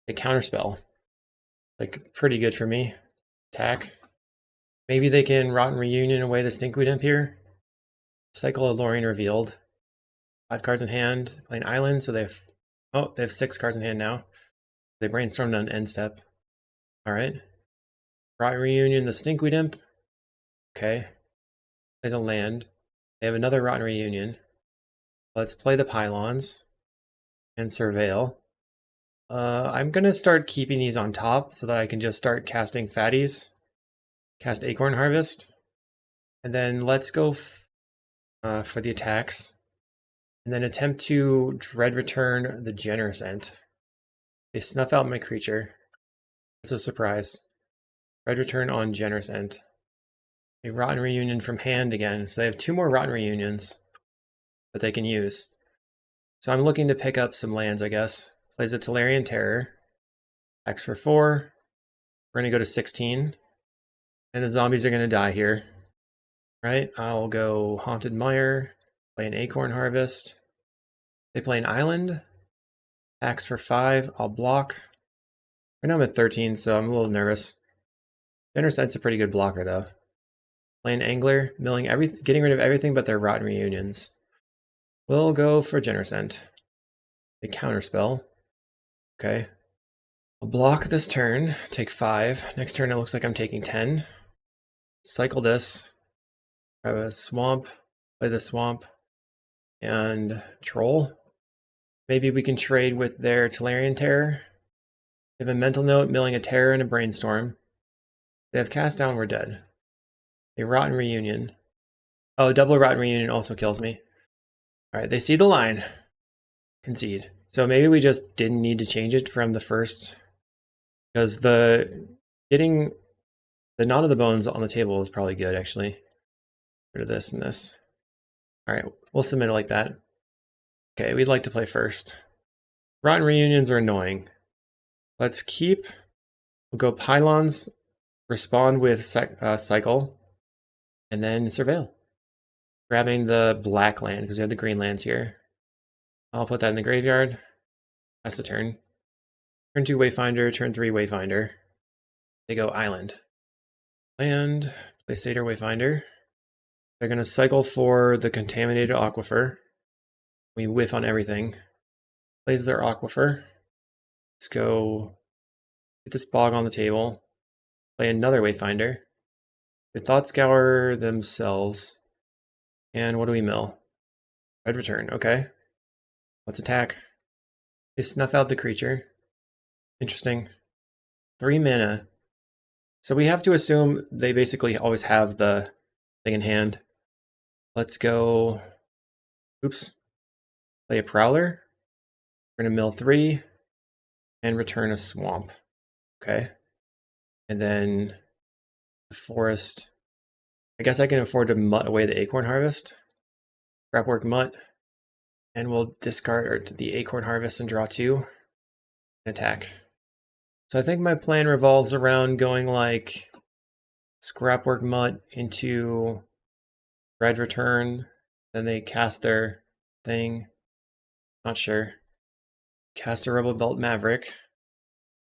A: They counterspell. Like, pretty good for me. Attack. Maybe they can Rotten Reunion away the Stinkweed Imp here. Cycle of Lorien Revealed. 5 cards in hand. Play an island, so they have 6 cards in hand now. They brainstormed on end step. Alright. Rotten Reunion, the Stinkweed Imp. Okay. Plays a land. They have another Rotten Reunion. Let's play the Pylons and Surveil. I'm going to start keeping these on top so that I can just start casting fatties. Cast Acorn Harvest. And then let's go for the attacks. And then attempt to Dread Return the Generous Ent. They snuff out my creature. It's a surprise. Dread Return on Generous Ent. A Rotten Reunion from hand again. So they have 2 more Rotten Reunions that they can use. So I'm looking to pick up some lands, I guess. Plays a Tolarian Terror. Attacks for 4. We're going to go to 16. And the zombies are going to die here. Right? I'll go Haunted Mire. Play an Acorn Harvest. They play an Island. Attacks for 5. I'll block. Right now I'm at 13, so I'm a little nervous. Generous Ent's a pretty good blocker, though. Play an Angler. Milling getting rid of everything but their Rotten Reunions. We'll go for Generous Ent. A counterspell. Okay. I'll block this turn, take 5. Next turn it looks like I'm taking 10. Cycle this. Grab a Swamp. Play the Swamp. And Troll. Maybe we can trade with their Tolarian Terror. They have a Mental Note, milling a Terror and a Brainstorm. They have Cast Down, we're dead. A Rotten Reunion. Oh, double Rotten Reunion also kills me. Alright, they see the line. Concede. So maybe we just didn't need to change it from the first. Because getting the Knot of the Bones on the table is probably good, actually. Rid of this and this. Alright, we'll submit it like that. Okay, we'd like to play first. Rotten Reunions are annoying. Let's keep. We'll go Pylons, respond with Cycle, and then Surveil. Grabbing the black land, because we have the green lands here. I'll put that in the graveyard. That's the turn. Turn 2 Wayfinder, turn 3 Wayfinder. They go Island. Land, play Satyr Wayfinder. They're going to cycle for the Contaminated Aquifer. We whiff on everything. Plays their Aquifer. Let's go get this Bog on the table. Play another Wayfinder. They Thought Scour themselves. And what do we mill? Red Return, okay. Let's attack. They snuff out the creature. Interesting. 3 mana. So we have to assume they basically always have the thing in hand. Let's go. Oops. Play a Prowler. We're going to mill 3 and return a Swamp. Okay. And then the Forest. I guess I can afford to mutt away the Acorn Harvest. Scrapwork Mutt. And we'll discard the Acorn Harvest and draw 2 and attack. So I think my plan revolves around going like Scrapwork Mutt into Red Return. Then they cast their thing. Not sure. Cast a Rubblebelt Maverick.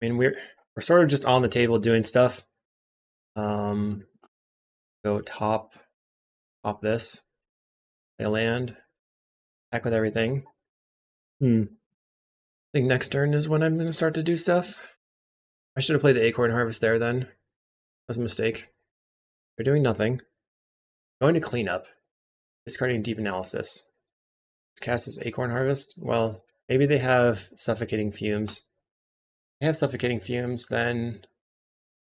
A: I mean, we're sort of just on the table doing stuff. Go top this. Play a land. Attack with everything. I think next turn is when I'm going to start to do stuff. I should have played the Acorn Harvest there then. That was a mistake. They're doing nothing. Going to clean up. Discarding Deep Analysis. Let's cast this Acorn Harvest. Well, maybe they have Suffocating Fumes. they have suffocating fumes, then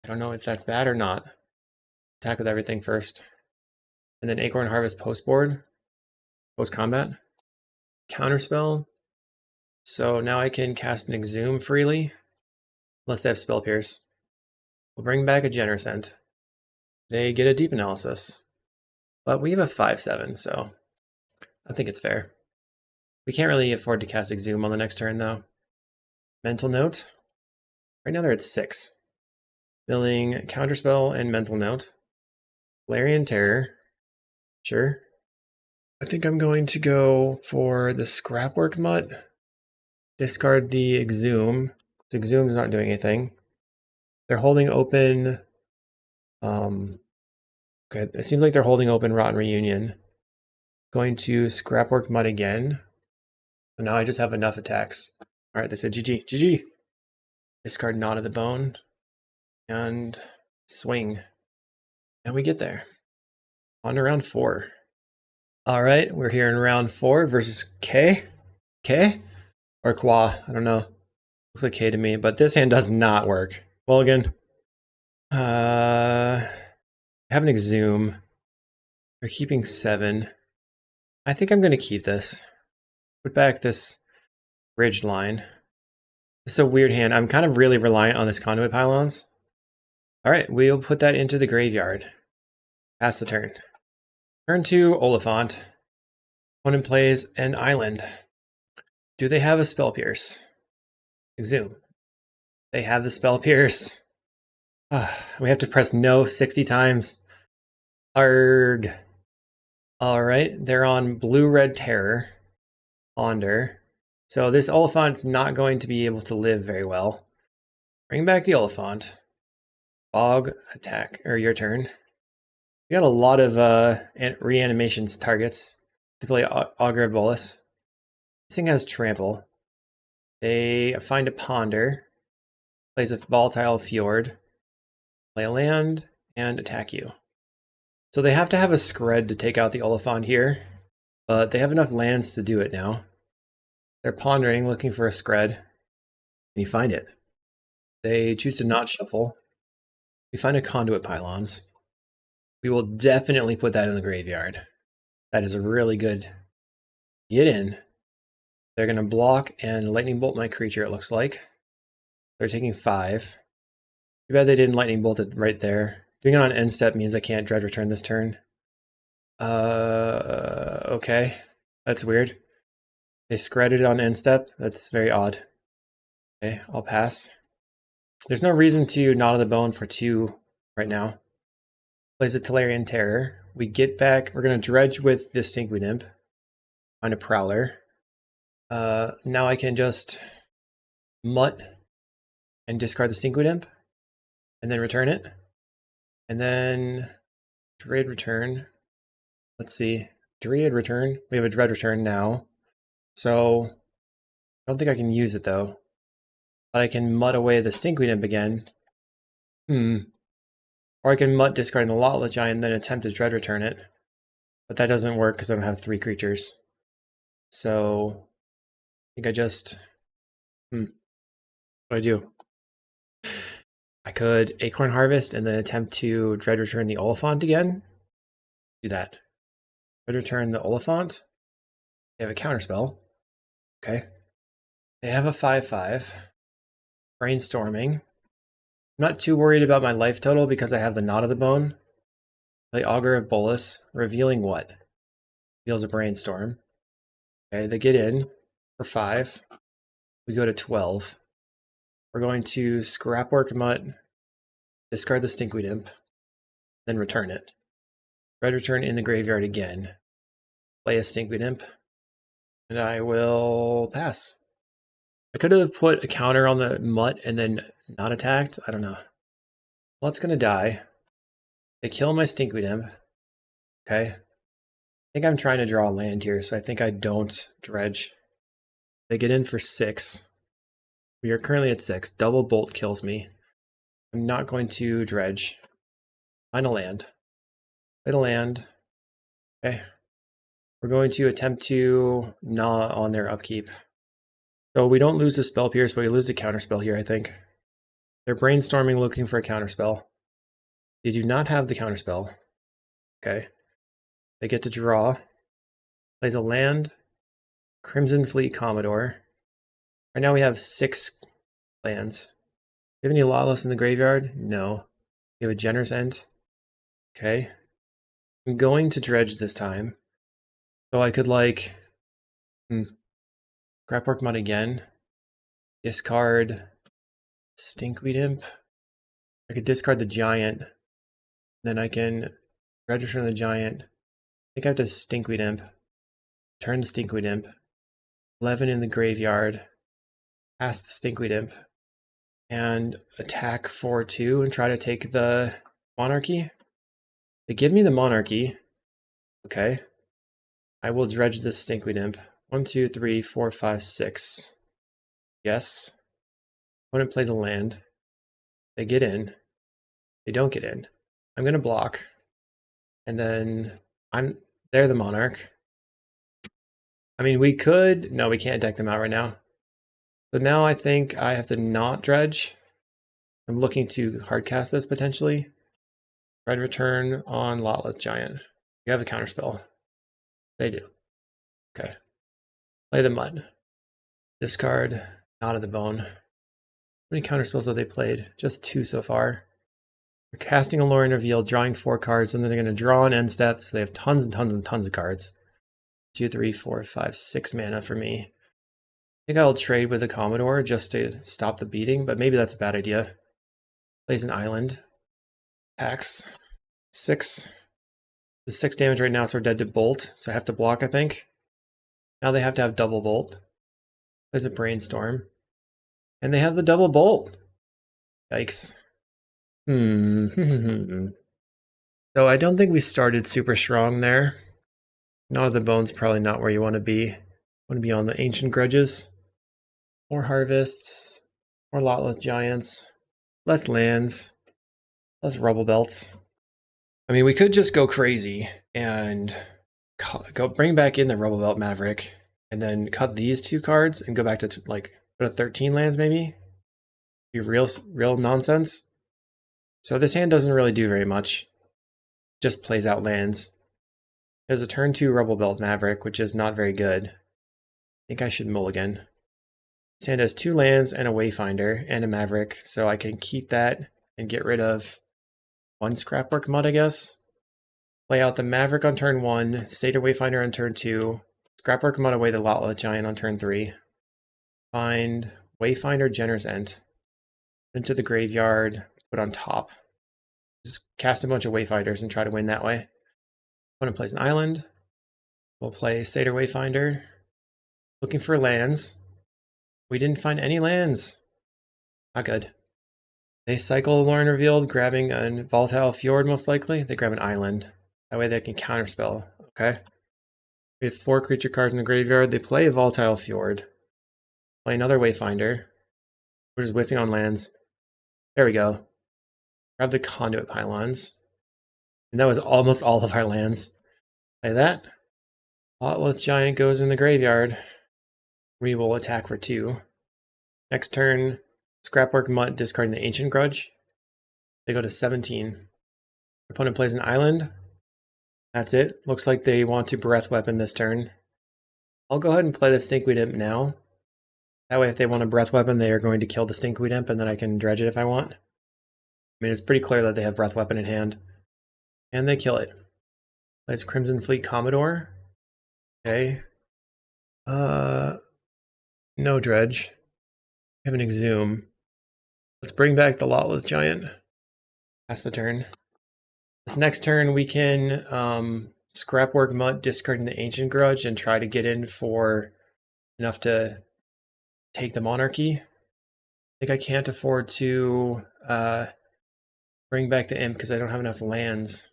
A: I don't know if that's bad or not. Attack with everything first. And then Acorn Harvest post-board, post-combat. Counterspell. So now I can cast an Exhume freely, unless they have Spell Pierce. We'll bring back a Generous Scent. They get a Deep Analysis. But we have a 5/7, so I think it's fair. We can't really afford to cast Exhume on the next turn, though. Mental Note. Right now they're at 6. Milling Counterspell and Mental Note. Larian Terror. Sure. I think I'm going to go for the Scrapwork Mutt. Discard the Exhume. Exhume's not doing anything. They're holding open... okay, it seems like they're holding open Rotten Reunion. Going to Scrapwork Mutt again. So now I just have enough attacks. Alright, they said GG. GG! Discard Knot of the Bone. And swing. And we get there. On to round 4. Alright, we're here in round 4 versus K. K? Or Kwa, I don't know. Looks like K to me, but this hand does not work. Mulligan. I have an Exhume. We're keeping 7. I think I'm going to keep this. Put back this Ridge line. It's a weird hand. I'm kind of really reliant on this Conduit Pylons. Alright, we'll put that into the graveyard. Pass the turn. Turn 2, Oliphant. Opponent plays an island. Do they have a Spell Pierce? Exhume. They have the Spell Pierce. We have to press no 60 times. Arg. Alright, they're on Blue-Red Terror. Ponder. So this Oliphant's not going to be able to live very well. Bring back the Oliphant. Bog, attack, or your turn. We got a lot of reanimations targets to play Augur of Bolas. This thing has Trample. They find a Ponder. Plays a Volatile Fjord. Play a land and attack you. So they have to have a Scred to take out the Oliphant here, but they have enough lands to do it now. They're pondering, looking for a Scred, and you find it. They choose to not shuffle. We find a Conduit Pylons. We will definitely put that in the graveyard. That is really good. Get in. They're going to block and Lightning Bolt my creature, it looks like. They're taking 5. Too bad they didn't Lightning Bolt it right there. Doing it on end step means I can't Dredge Return this turn. Okay. That's weird. They Scredded it on end step. That's very odd. Okay, I'll pass. There's no reason to Knot of the Bone for 2 right now. Plays a Tolarian Terror. We get back. We're going to Dredge with this Stinkweed Imp. Find a Prowler. Now I can just Mutt and discard the Stinkweed Imp. And then return it. And then Dread Return. Let's see. Dread Return. We have a Dread Return now. So I don't think I can use it though. But I can Mutt away the Stinkweed Imp again. Or I can Mutt discarding the Lotlet Giant and then attempt to Dread Return it. But that doesn't work because I don't have 3 creatures. So I think I just... what do I do? I could Acorn Harvest and then attempt to Dread Return the Oliphant again. Do that. Dread Return the Oliphant. They have a counterspell. Okay. They have a 5/5. Brainstorming. I'm not too worried about my life total because I have the Knot of the Bone. Play Augur of Bolas. Revealing what? Reveals a Brainstorm. Okay, they get in for 5. We go to 12. We're going to Scrapwork Mutt, discard the Stinkweed Imp, then return it. Red Return in the graveyard again. Play a Stinkweed Imp, and I will pass. I could have put a counter on the Mutt and then not attacked. I don't know. Well, it's going to die. They kill my Stinkweed Imp. Okay. I think I'm trying to draw a land here, so I think I don't Dredge. They get in for 6. We are currently at 6. Double Bolt kills me. I'm not going to Dredge. Find a land. Find a land. Okay. We're going to attempt to gnaw on their upkeep. So we don't lose the Spell Pierce, but we lose the Counterspell here, I think. They're brainstorming looking for a Counterspell. They do not have the Counterspell. Okay. They get to draw. Plays a land. Crimson Fleet Commodore. Right now we have 6 lands. Do you have any Lawless in the graveyard? No. We have a Generous End. Okay. I'm going to dredge this time. So I could like Scrapwork Mud again. Discard Stinkweed Imp. I could discard the Giant. Then I can register the Giant. I think I have to Stinkweed Imp. Turn the Stinkweed Imp. 11 in the graveyard. Pass the Stinkweed Imp. And attack 4/2 and try to take the Monarchy. They give me the Monarchy. Okay. I will dredge this Stinkweed Imp. 1, 2, 3, 4, 5, 6. Yes. Opponent plays a land. They get in. They don't get in. I'm gonna block. And then they're the Monarch. I mean, we could... No, we can't deck them out right now. So now I think I have to not dredge. I'm looking to hardcast this potentially. Red return on Lotleth Giant. You have a counterspell. They do. Okay. Play the Mud. Discard Knot of the Bone. How many counterspells have they played? Just 2 so far. They're casting Alluring Reveal, drawing 4 cards, and then they're going to draw an end step, so they have tons and tons and tons of cards. 2, 3, 4, 5, 6 mana for me. I think I'll trade with a Commodore just to stop the beating, but maybe that's a bad idea. Plays an island. Attacks. 6. The 6 damage right now, so we're dead to Bolt, so I have to block, I think. Now they have to have double Bolt. Plays a Brainstorm. And they have the double Bolt. Yikes. So I don't think we started super strong there. Knot of the Bone's probably not where you want to be. You want to be on the Ancient Grudges. More Harvests. More Lotleth Giants. Less lands. Less Rubblebelts. I mean, we could just go crazy and go bring back in the Rubblebelt Maverick and then cut these 2 cards and go back to like 13 lands maybe. Be real nonsense. So this hand doesn't really do very much. Just plays out lands. There's a turn 2 Rubblebelt Maverick, which is not very good. I think I should mulligan. This hand has 2 lands and a Wayfinder and a Maverick, so I can keep that and get rid of 1 Scrapwork Mud, I guess. Play out the Maverick on turn 1, Stated Wayfinder on turn 2, Scrapwork Mud away the Lotleth Giant on turn 3. Find Wayfinder Generous End. Into the graveyard, put on top. Just cast a bunch of Wayfinders and try to win that way. Opponent plays an island. We'll play Satyr Wayfinder. Looking for lands. We didn't find any lands. Not good. They cycle Alluring Revealed, grabbing a Volatile Fjord most likely. They grab an island. That way they can counterspell. Okay. We have 4 creature cards in the graveyard. They play a Volatile Fjord. Play another Wayfinder. We're just whiffing on lands. There we go. Grab the Conduit Pylons. And that was almost all of our lands. Play that. Lotleth Giant goes in the graveyard. We will attack for 2. Next turn, Scrapwork Mutt discarding the Ancient Grudge. They go to 17. Opponent plays an island. That's it. Looks like they want to Breath Weapon this turn. I'll go ahead and play the Stinkweed Imp now. That way if they want a Breath Weapon, they are going to kill the Stinkweed Imp and then I can dredge it if I want. I mean, it's pretty clear that they have Breath Weapon in hand. And they kill it. Plays Crimson Fleet Commodore. Okay. No dredge. We have an Exhume. Let's bring back the Lotleth Giant. Pass the turn. This next turn we can Scrapwork Mutt, discarding the Ancient Grudge and try to get in for enough to take the Monarchy. I think I can't afford to bring back the Imp because I don't have enough lands.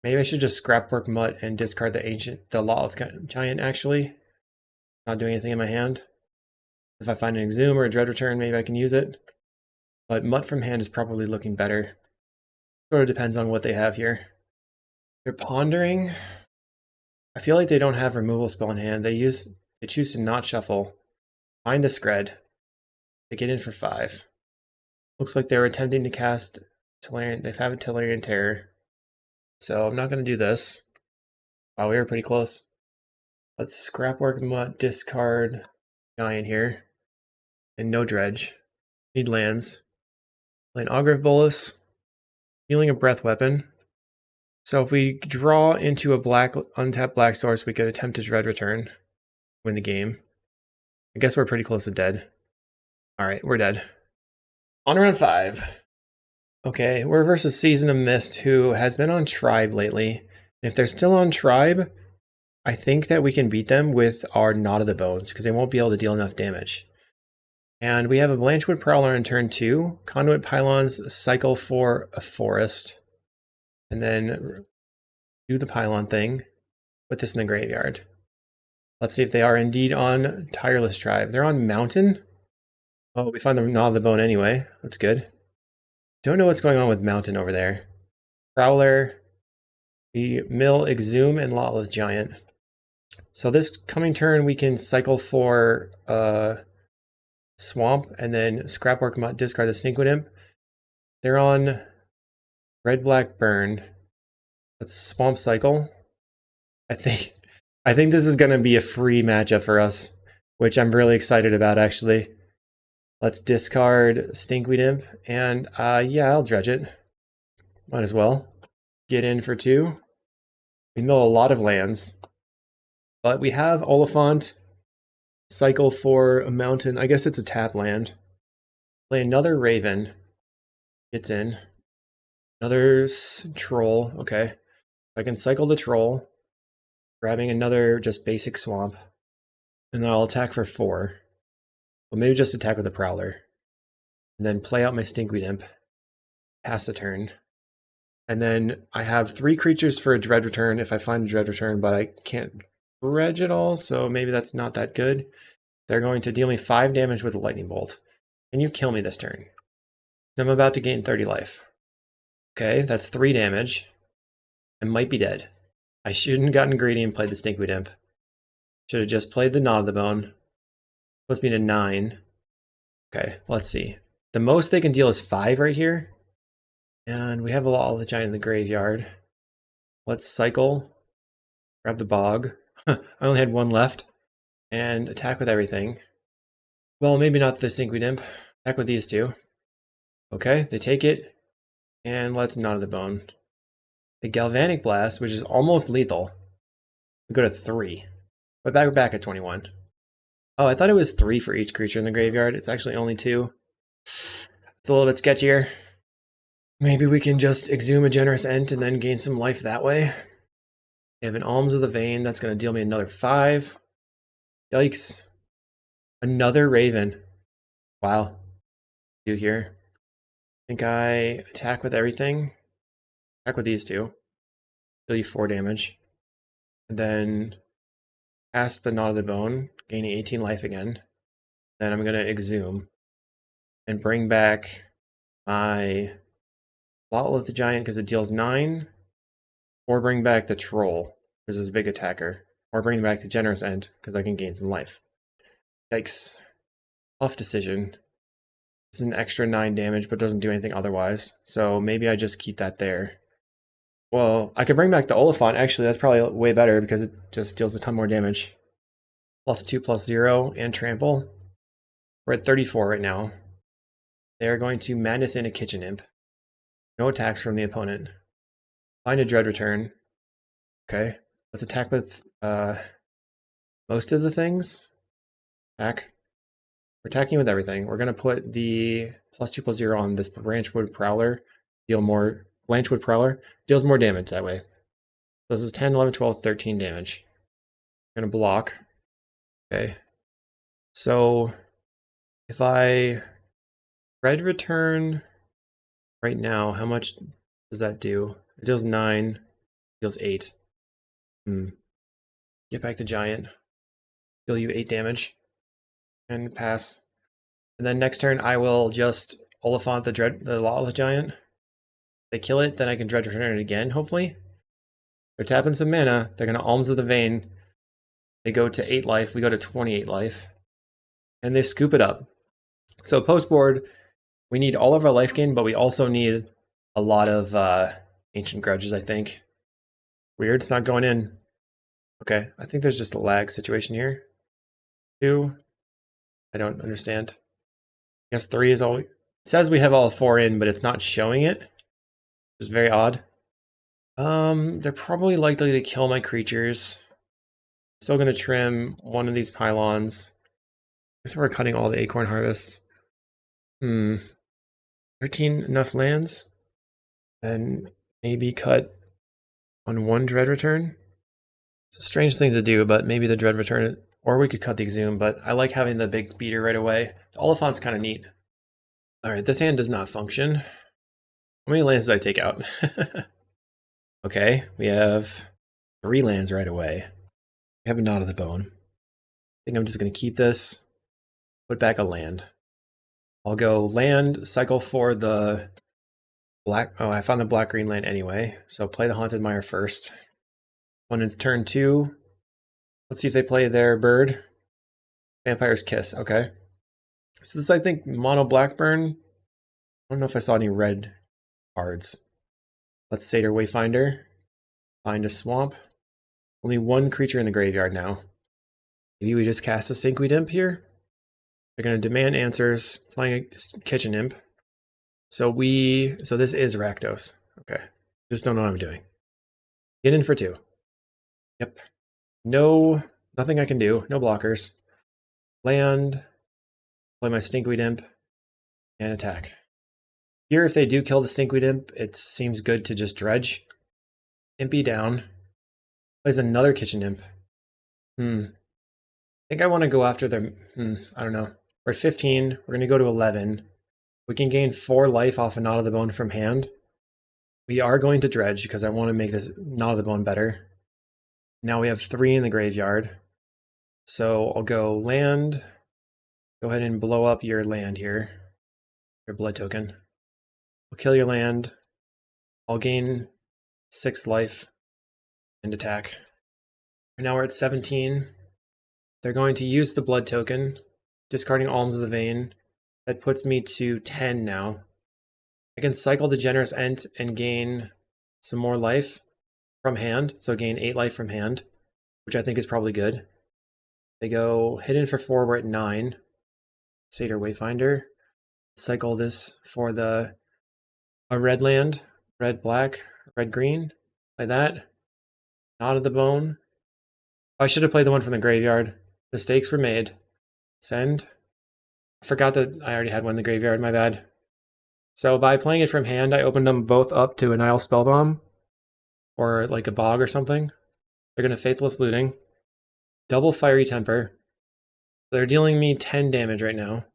A: Maybe I should just Scrapwork Mutt and discard the Lotleth Giant actually. Not doing anything in my hand. If I find an Exhume or a Dread Return, maybe I can use it. But Mutt from hand is probably looking better. Sort of depends on what they have here. They're pondering. I feel like they don't have removal spell in hand. They choose to not shuffle. Find the Scred. They get in for 5. Looks like they were attempting to cast Tellurian. They have a Tellurian Terror. So I'm not going to do this. Wow, we were pretty close. Let's Scrapwork Mutt, discard Giant here. And no Dredge. Need lands. Play an Augur of Bolus. Healing a Breath Weapon. So if we draw into a untapped black source, we could attempt to Dread Return. Win the game. I guess we're pretty close to dead. Alright, we're dead. On round 5. Okay, we're versus Season of Mist, who has been on Tribe lately. If they're still on Tribe, I think that we can beat them with our Knot of the Bones, because they won't be able to deal enough damage. And we have a Blanchwood Prowler in turn 2. Conduit Pylons cycle for a Forest. And then do the Pylon thing. Put this in the graveyard. Let's see if they are indeed on Tireless Tribe. They're on Mountain. Oh, we find the Knot of the Bone anyway. That's good. Don't know what's going on with Mountain over there. Prowler. We mill Exhume and Lawless Giant. So this coming turn we can cycle for Swamp and then Scrapwork Mutt, discard the Stinkwood Imp. They're on Red Black Burn. Let's Swamp Cycle. I think this is gonna be a free matchup for us, which I'm really excited about actually. Let's discard Stinkweed Imp and yeah, I'll dredge it. Might as well. Get in for 2. We mill a lot of lands. But we have Oliphant, cycle for a Mountain. I guess it's a tap land. Play another Raven. Gets in. Another Troll. Okay. I can cycle the Troll. Grabbing another just basic Swamp. And then I'll attack for 4. Well, maybe just attack with a Prowler. And then play out my Stinkweed Imp. Pass the turn. And then I have 3 creatures for a Dread Return if I find a Dread Return, but I can't dredge it all, so maybe that's not that good. They're going to deal me 5 damage with a Lightning Bolt. Can you kill me this turn? I'm about to gain 30 life. Okay, that's 3 damage. I might be dead. I shouldn't have gotten greedy and played the Stinkweed Imp. Should have just played the Knot of the Bone. Puts me to 9. Okay, let's see. The most they can deal is 5 right here. And we have a lot of the Giant in the graveyard. Let's cycle. Grab the Bog. I only had 1 left. And attack with everything. Well, maybe not the Stinkweed Imp. Attack with these 2. Okay, they take it. And let's Knot of the Bone. The Galvanic Blast, which is almost lethal. We go to 3. But we're back at 21. Oh, I thought it was 3 for each creature in the graveyard. It's actually only 2. It's a little bit sketchier. Maybe we can just exhume a Generous Ent and then gain some life that way. We have an Alms of the Vein. That's going to deal me another 5. Yikes. Another Raven. Wow. Do here. I think I attack with everything. Attack with these 2. Deal you 4 damage. And then cast the Knot of the Bone, gaining 18 life again. Then I'm going to exhume and bring back my Lawless the Giant because it deals 9. Or bring back the Troll because it's a big attacker. Or bring back the Generous Ent because I can gain some life. Yikes. Tough decision. It's an extra 9 damage but doesn't do anything otherwise. So maybe I just keep that there. Well, I could bring back the Oliphant. Actually, that's probably way better because it just deals a ton more damage. +2/+0 and trample. We're at 34 right now. They're going to Madness in a Kitchen Imp. No attacks from the opponent. Find a Dread Return. Okay. Let's attack with most of the things. Attack. We're attacking with everything. We're going to put the +2/+0 on this Blanchwood Prowler. Deal more. Blanchwood Prowler deals more damage that way. So this is 10, 11, 12, 13 damage. I'm going to block. Okay. So if I Dread Return right now, how much does that do? It deals 9, deals 8. Get back to Giant. Deal you 8 damage. And pass. And then next turn I will just Oliphant the Lawless Giant. If they kill it, then I can Dread Return it again, hopefully. They're tapping some mana. They're going to Alms of the Vein. They go to 8 life. We go to 28 life. and they scoop it up. So post board, we need all of our life gain, but we also need a lot of ancient grudges, I think. Weird, it's not going in. Okay, I think there's just a lag situation here. 2, I don't understand. I guess 3 is all, it says we have all 4 in, but it's not showing it. It's very odd. They're probably likely to kill my creatures. Still gonna trim one of these pylons. I guess we're cutting all the acorn harvests. 13 enough lands? Then maybe cut on 1 dread return? It's a strange thing to do, but maybe the dread return, or we could cut the exhume, but I like having the big beater right away. The Oliphant's kind of neat. Alright, this hand does not function. How many lands did I take out? Okay, we have 3 lands right away. We have a Knot of the Bone. I think I'm just going to keep this, put back a land. I'll go land, cycle for the black. Oh, I found the black-green land anyway, so play the Haunted Mire first. When it's turn 2, let's see if they play their bird. Vampire's Kiss, okay. So this, I think, mono Blackburn. I don't know if I saw any red cards. Let's Satyr Wayfinder. Find a swamp. Only 1 creature in the graveyard now. Maybe we just cast a Stinkweed Imp here. They're going to demand answers, playing a Kitchen Imp. So this is Rakdos. Okay. Just don't know what I'm doing. Get in for 2. Yep. No, nothing I can do. No blockers. Land. Play my Stinkweed Imp. And attack. Here, if they do kill the Stinkweed Imp, it seems good to just dredge. Impy down. Plays another Kitchen Imp. I think I want to go after their... I don't know. We're at 15. We're going to go to 11. We can gain 4 life off a Knot of the Bone from hand. We are going to dredge because I want to make this Knot of the Bone better. Now we have 3 in the graveyard. So I'll go land. Go ahead and blow up your land here. Your blood token. I'll kill your land. I'll gain 6 life and attack. Now we're at 17. They're going to use the blood token, discarding Alms of the Vein. That puts me to 10 now. I can cycle the Generous Ent and gain some more life from hand, so gain 8 life from hand, which I think is probably good. They go hidden for 4, we're at 9. Satyr Wayfinder. Cycle this for a red land, red black, red green. Play that. Knot of the Bone. I should have played the one from the graveyard. Mistakes were made. Send. I forgot that I already had one in the graveyard, my bad. So by playing it from hand, I opened them both up to a Nile Spellbomb. Or like a Bog or something. They're going to Faithless Looting. Double Fiery Temper. They're dealing me 10 damage right now.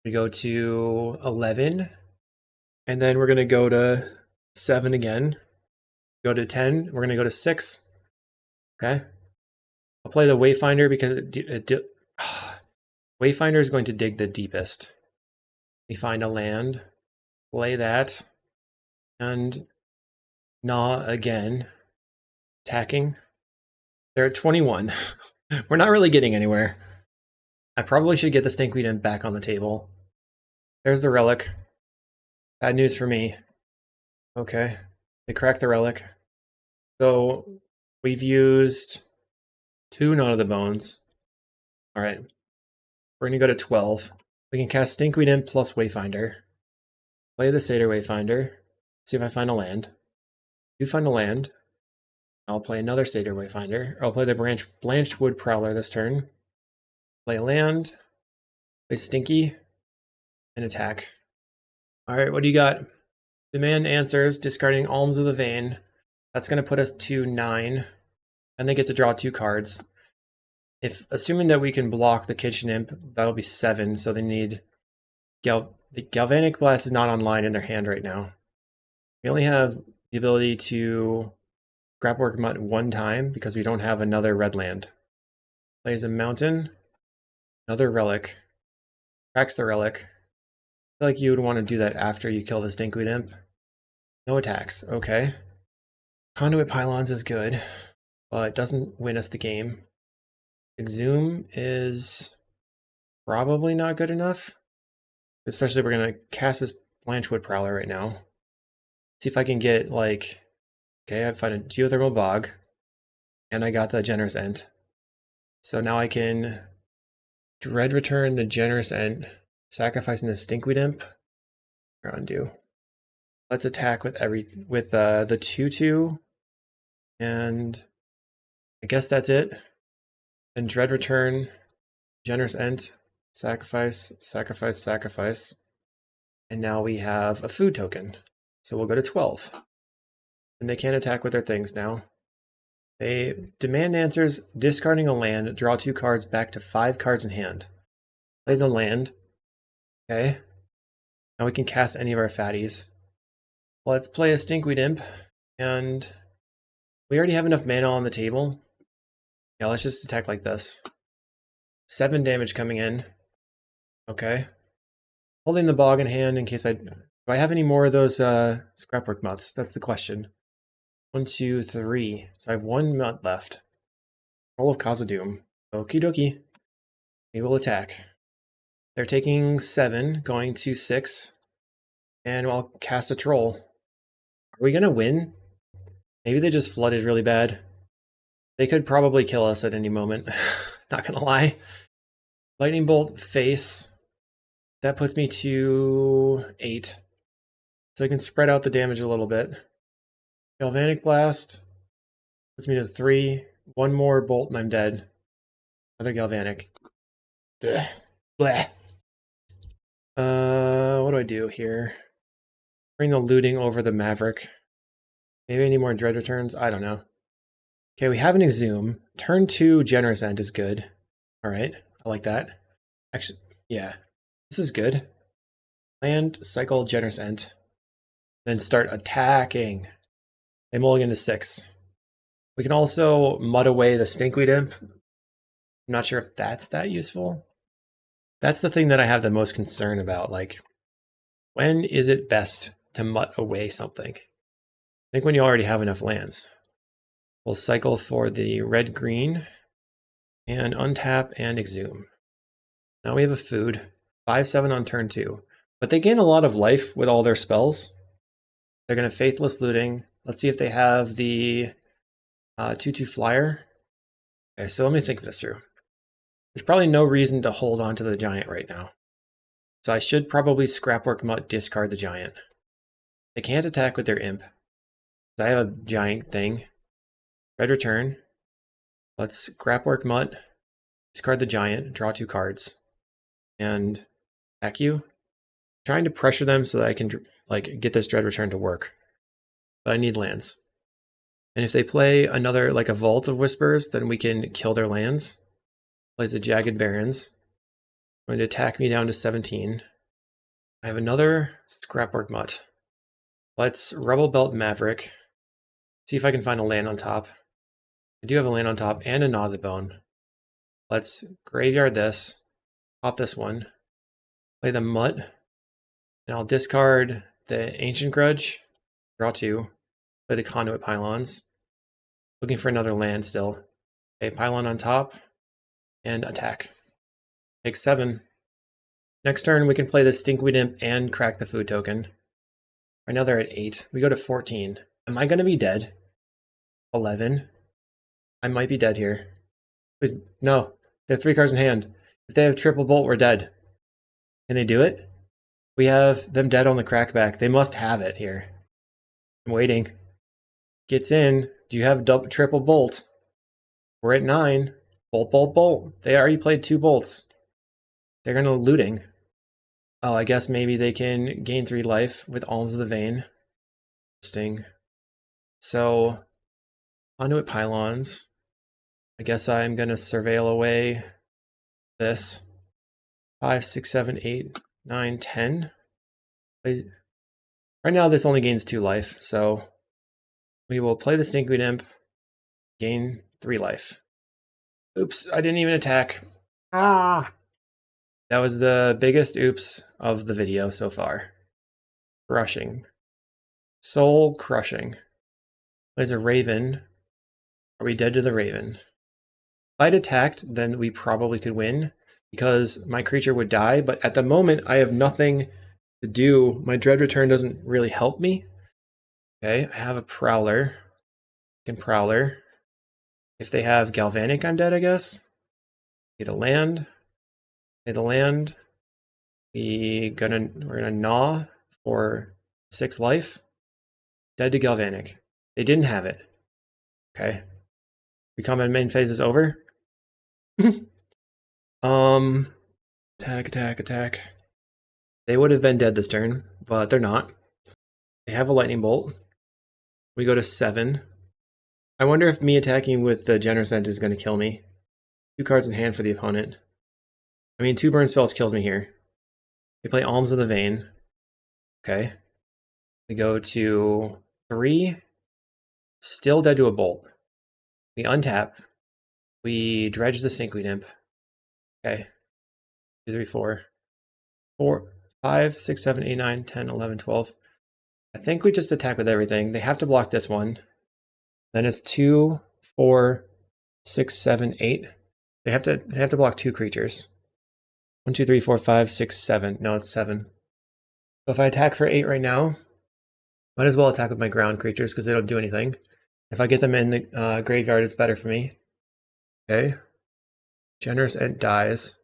A: We go to 11. And then we're going to go to 7 again. Go to 10. We're going to go to 6. Okay. I'll play the Wayfinder because Wayfinder is going to dig the deepest. We find a land. Play that. And Gnaw again. Attacking. They're at 21. We're not really getting anywhere. I probably should get the Stinkweed Imp back on the table. There's the relic. Bad news for me. Okay. They cracked the relic. So we've used 2 Knot of the Bones. Alright. We're going to go to 12. We can cast Stinkweed Imp plus Wayfinder. Play the Satyr Wayfinder. See if I find a land. Do find a land. I'll play another Satyr Wayfinder. I'll play the Blanched Wood Prowler this turn. Play a land. Play Stinky. And attack. Alright, what do you got? Demand answers, discarding Alms of the Vein. That's going to put us to 9. And they get to draw 2 cards. Assuming that we can block the Kitchen Imp, that'll be 7, so they need... The Galvanic Blast is not online in their hand right now. We only have the ability to Scrapwork Mutt 1 time because we don't have another red land. Plays a Mountain. Another Relic. Cracks the Relic. I feel like you would want to do that after you kill the Stinkweed Imp. No attacks, okay. Conduit Pylons is good, but it doesn't win us the game. Exhume is probably not good enough. Especially if we're gonna cast this Blanchwood Prowler right now. See if I can get like, okay, I find a Geothermal Bog, and I got the Generous Ent. So now I can Dread Return the Generous Ent, sacrificing the Stinkweed Imp. Or undo. Let's attack with the 2/2, and I guess that's it. And Dread Return, Generous Ent, sacrifice, sacrifice, sacrifice. And now we have a food token. So we'll go to 12. And they can't attack with their things now. They demand answers, discarding a land, draw 2 cards back to 5 cards in hand. Plays a land. Okay. Now we can cast any of our fatties. Let's play a Stinkweed Imp, and we already have enough mana on the table. Yeah, let's just attack like this. 7 damage coming in. Okay. Holding the Bog in hand in case do I have any more of those Scrapwork Mutts? That's the question. 1, 2, 3. So I have 1 Mutt left. Roll of Khazad-dûm. Okie dokie. We will attack. They're taking 7, going to 6. And I'll cast a Troll. Are we gonna win? Maybe they just flooded really bad. They could probably kill us at any moment. Not gonna lie. Lightning Bolt face. That puts me to 8. So I can spread out the damage a little bit. Galvanic Blast puts me to 3. 1 more bolt and I'm dead. Another Galvanic. Bleh. Bleh. What do I do here? Bring the looting over the Maverick. Maybe any more Dread Returns? I don't know. Okay, we have an Exhume. Turn 2 Generous Ent is good. Alright, I like that. Actually, yeah. This is good. Land, cycle, Generous Ent. Then start attacking. They mulligan to 6. We can also mud away the Stinkweed Imp. I'm not sure if that's that useful. That's the thing that I have the most concern about. Like, when is it best to mutt away something? I think when you already have enough lands. We'll cycle for the red-green and untap and exhume. Now we have a food. 5/7 on turn 2. But they gain a lot of life with all their spells. They're going to Faithless Looting. Let's see if they have the 2/2 flyer. Okay, so let me think this through. There's probably no reason to hold on to the giant right now. So I should probably Scrapwork Mutt, discard the giant. They can't attack with their imp. I have a giant thing. Red return. Let's Scrapwork Mutt, discard the giant, draw 2 cards, and attack you. I'm trying to pressure them so that I can like get this Dread Return to work. But I need lands. And if they play another, like a Vault of Whispers, then we can kill their lands. Plays a Jagged Barrens. Going to attack me down to 17. I have another Scrapwork Mutt. Let's Rubblebelt Maverick. See if I can find a land on top. I do have a land on top and a Gnaw the Bone. Let's graveyard this. Pop this one. Play the Mutt. And I'll discard the Ancient Grudge. Draw 2. Play the Conduit Pylons. Looking for another land still. Okay, Pylon on top. And attack. Take 7. Next turn, we can play the Stinkweed Imp and crack the food token. Right now they're at 8. We go to 14. Am I going to be dead? 11. I might be dead here. Please, no. They have 3 cards in hand. If they have triple bolt, we're dead. Can they do it? We have them dead on the crackback. They must have it here. I'm waiting. Gets in. Do you have triple bolt? We're at 9. Bolt, bolt, bolt. They already played 2 bolts. They're going to looting. Oh, I guess maybe they can gain 3 life with Alms of the Vein. Interesting. So, Conduit Pylons. I guess I'm going to surveil away this. 5, 6, 7, 8, 9, 10. Right now this only gains 2 life, so we will play the Stinkweed Imp, gain 3 life. Oops, I didn't even attack. Ah! That was the biggest oops of the video so far. Crushing. Soul crushing. There's a Raven. Are we dead to the Raven? If I'd attacked, then we probably could win. because my creature would die, but at the moment I have nothing to do. My Dread Return doesn't really help me. Okay, I have a Prowler. Prowler. If they have Galvanic, I'm dead, I guess. Get a land. Play the land. We're gonna gnaw for 6 life. Dead to Galvanic. They didn't have it. Okay. Combat main phase is over. Attack. They would have been dead this turn, but they're not. They have a lightning bolt. We go to 7. I wonder if me attacking with the Generous End is going to kill me. 2 cards in hand for the opponent. I mean, 2 burn spells kills me here. We play Alms of the Vein. Okay. We go to 3. Still dead to a bolt. We untap. We dredge the Stinkweed Imp. Okay. 2, 3, 4. 5, 6, 7, 8, 9, 10, 11, 12. I think we just attack with everything. They have to block this one. Then it's 2, 4, 6, 7, 8. They have to block 2 creatures. 1, 2, 3, 4, 5, 6, 7. No, it's 7. So if I attack for 8 right now, might as well attack with my ground creatures because they don't do anything. If I get them in the graveyard, it's better for me. Okay. Generous End dies.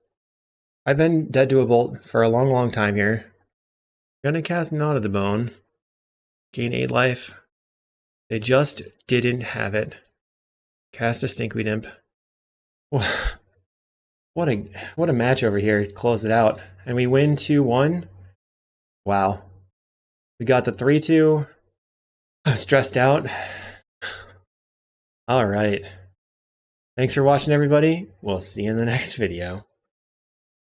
A: I've been dead to a bolt for a long time here. Gonna cast Gnaw to the Bone. Gain 8 life. They just didn't have it. Cast a Stinkweed Imp. What a match over here. Close it out. And we win 2-1. Wow. We got the 3-2. I'm stressed out. All right. Thanks for watching, everybody. We'll see you in the next video.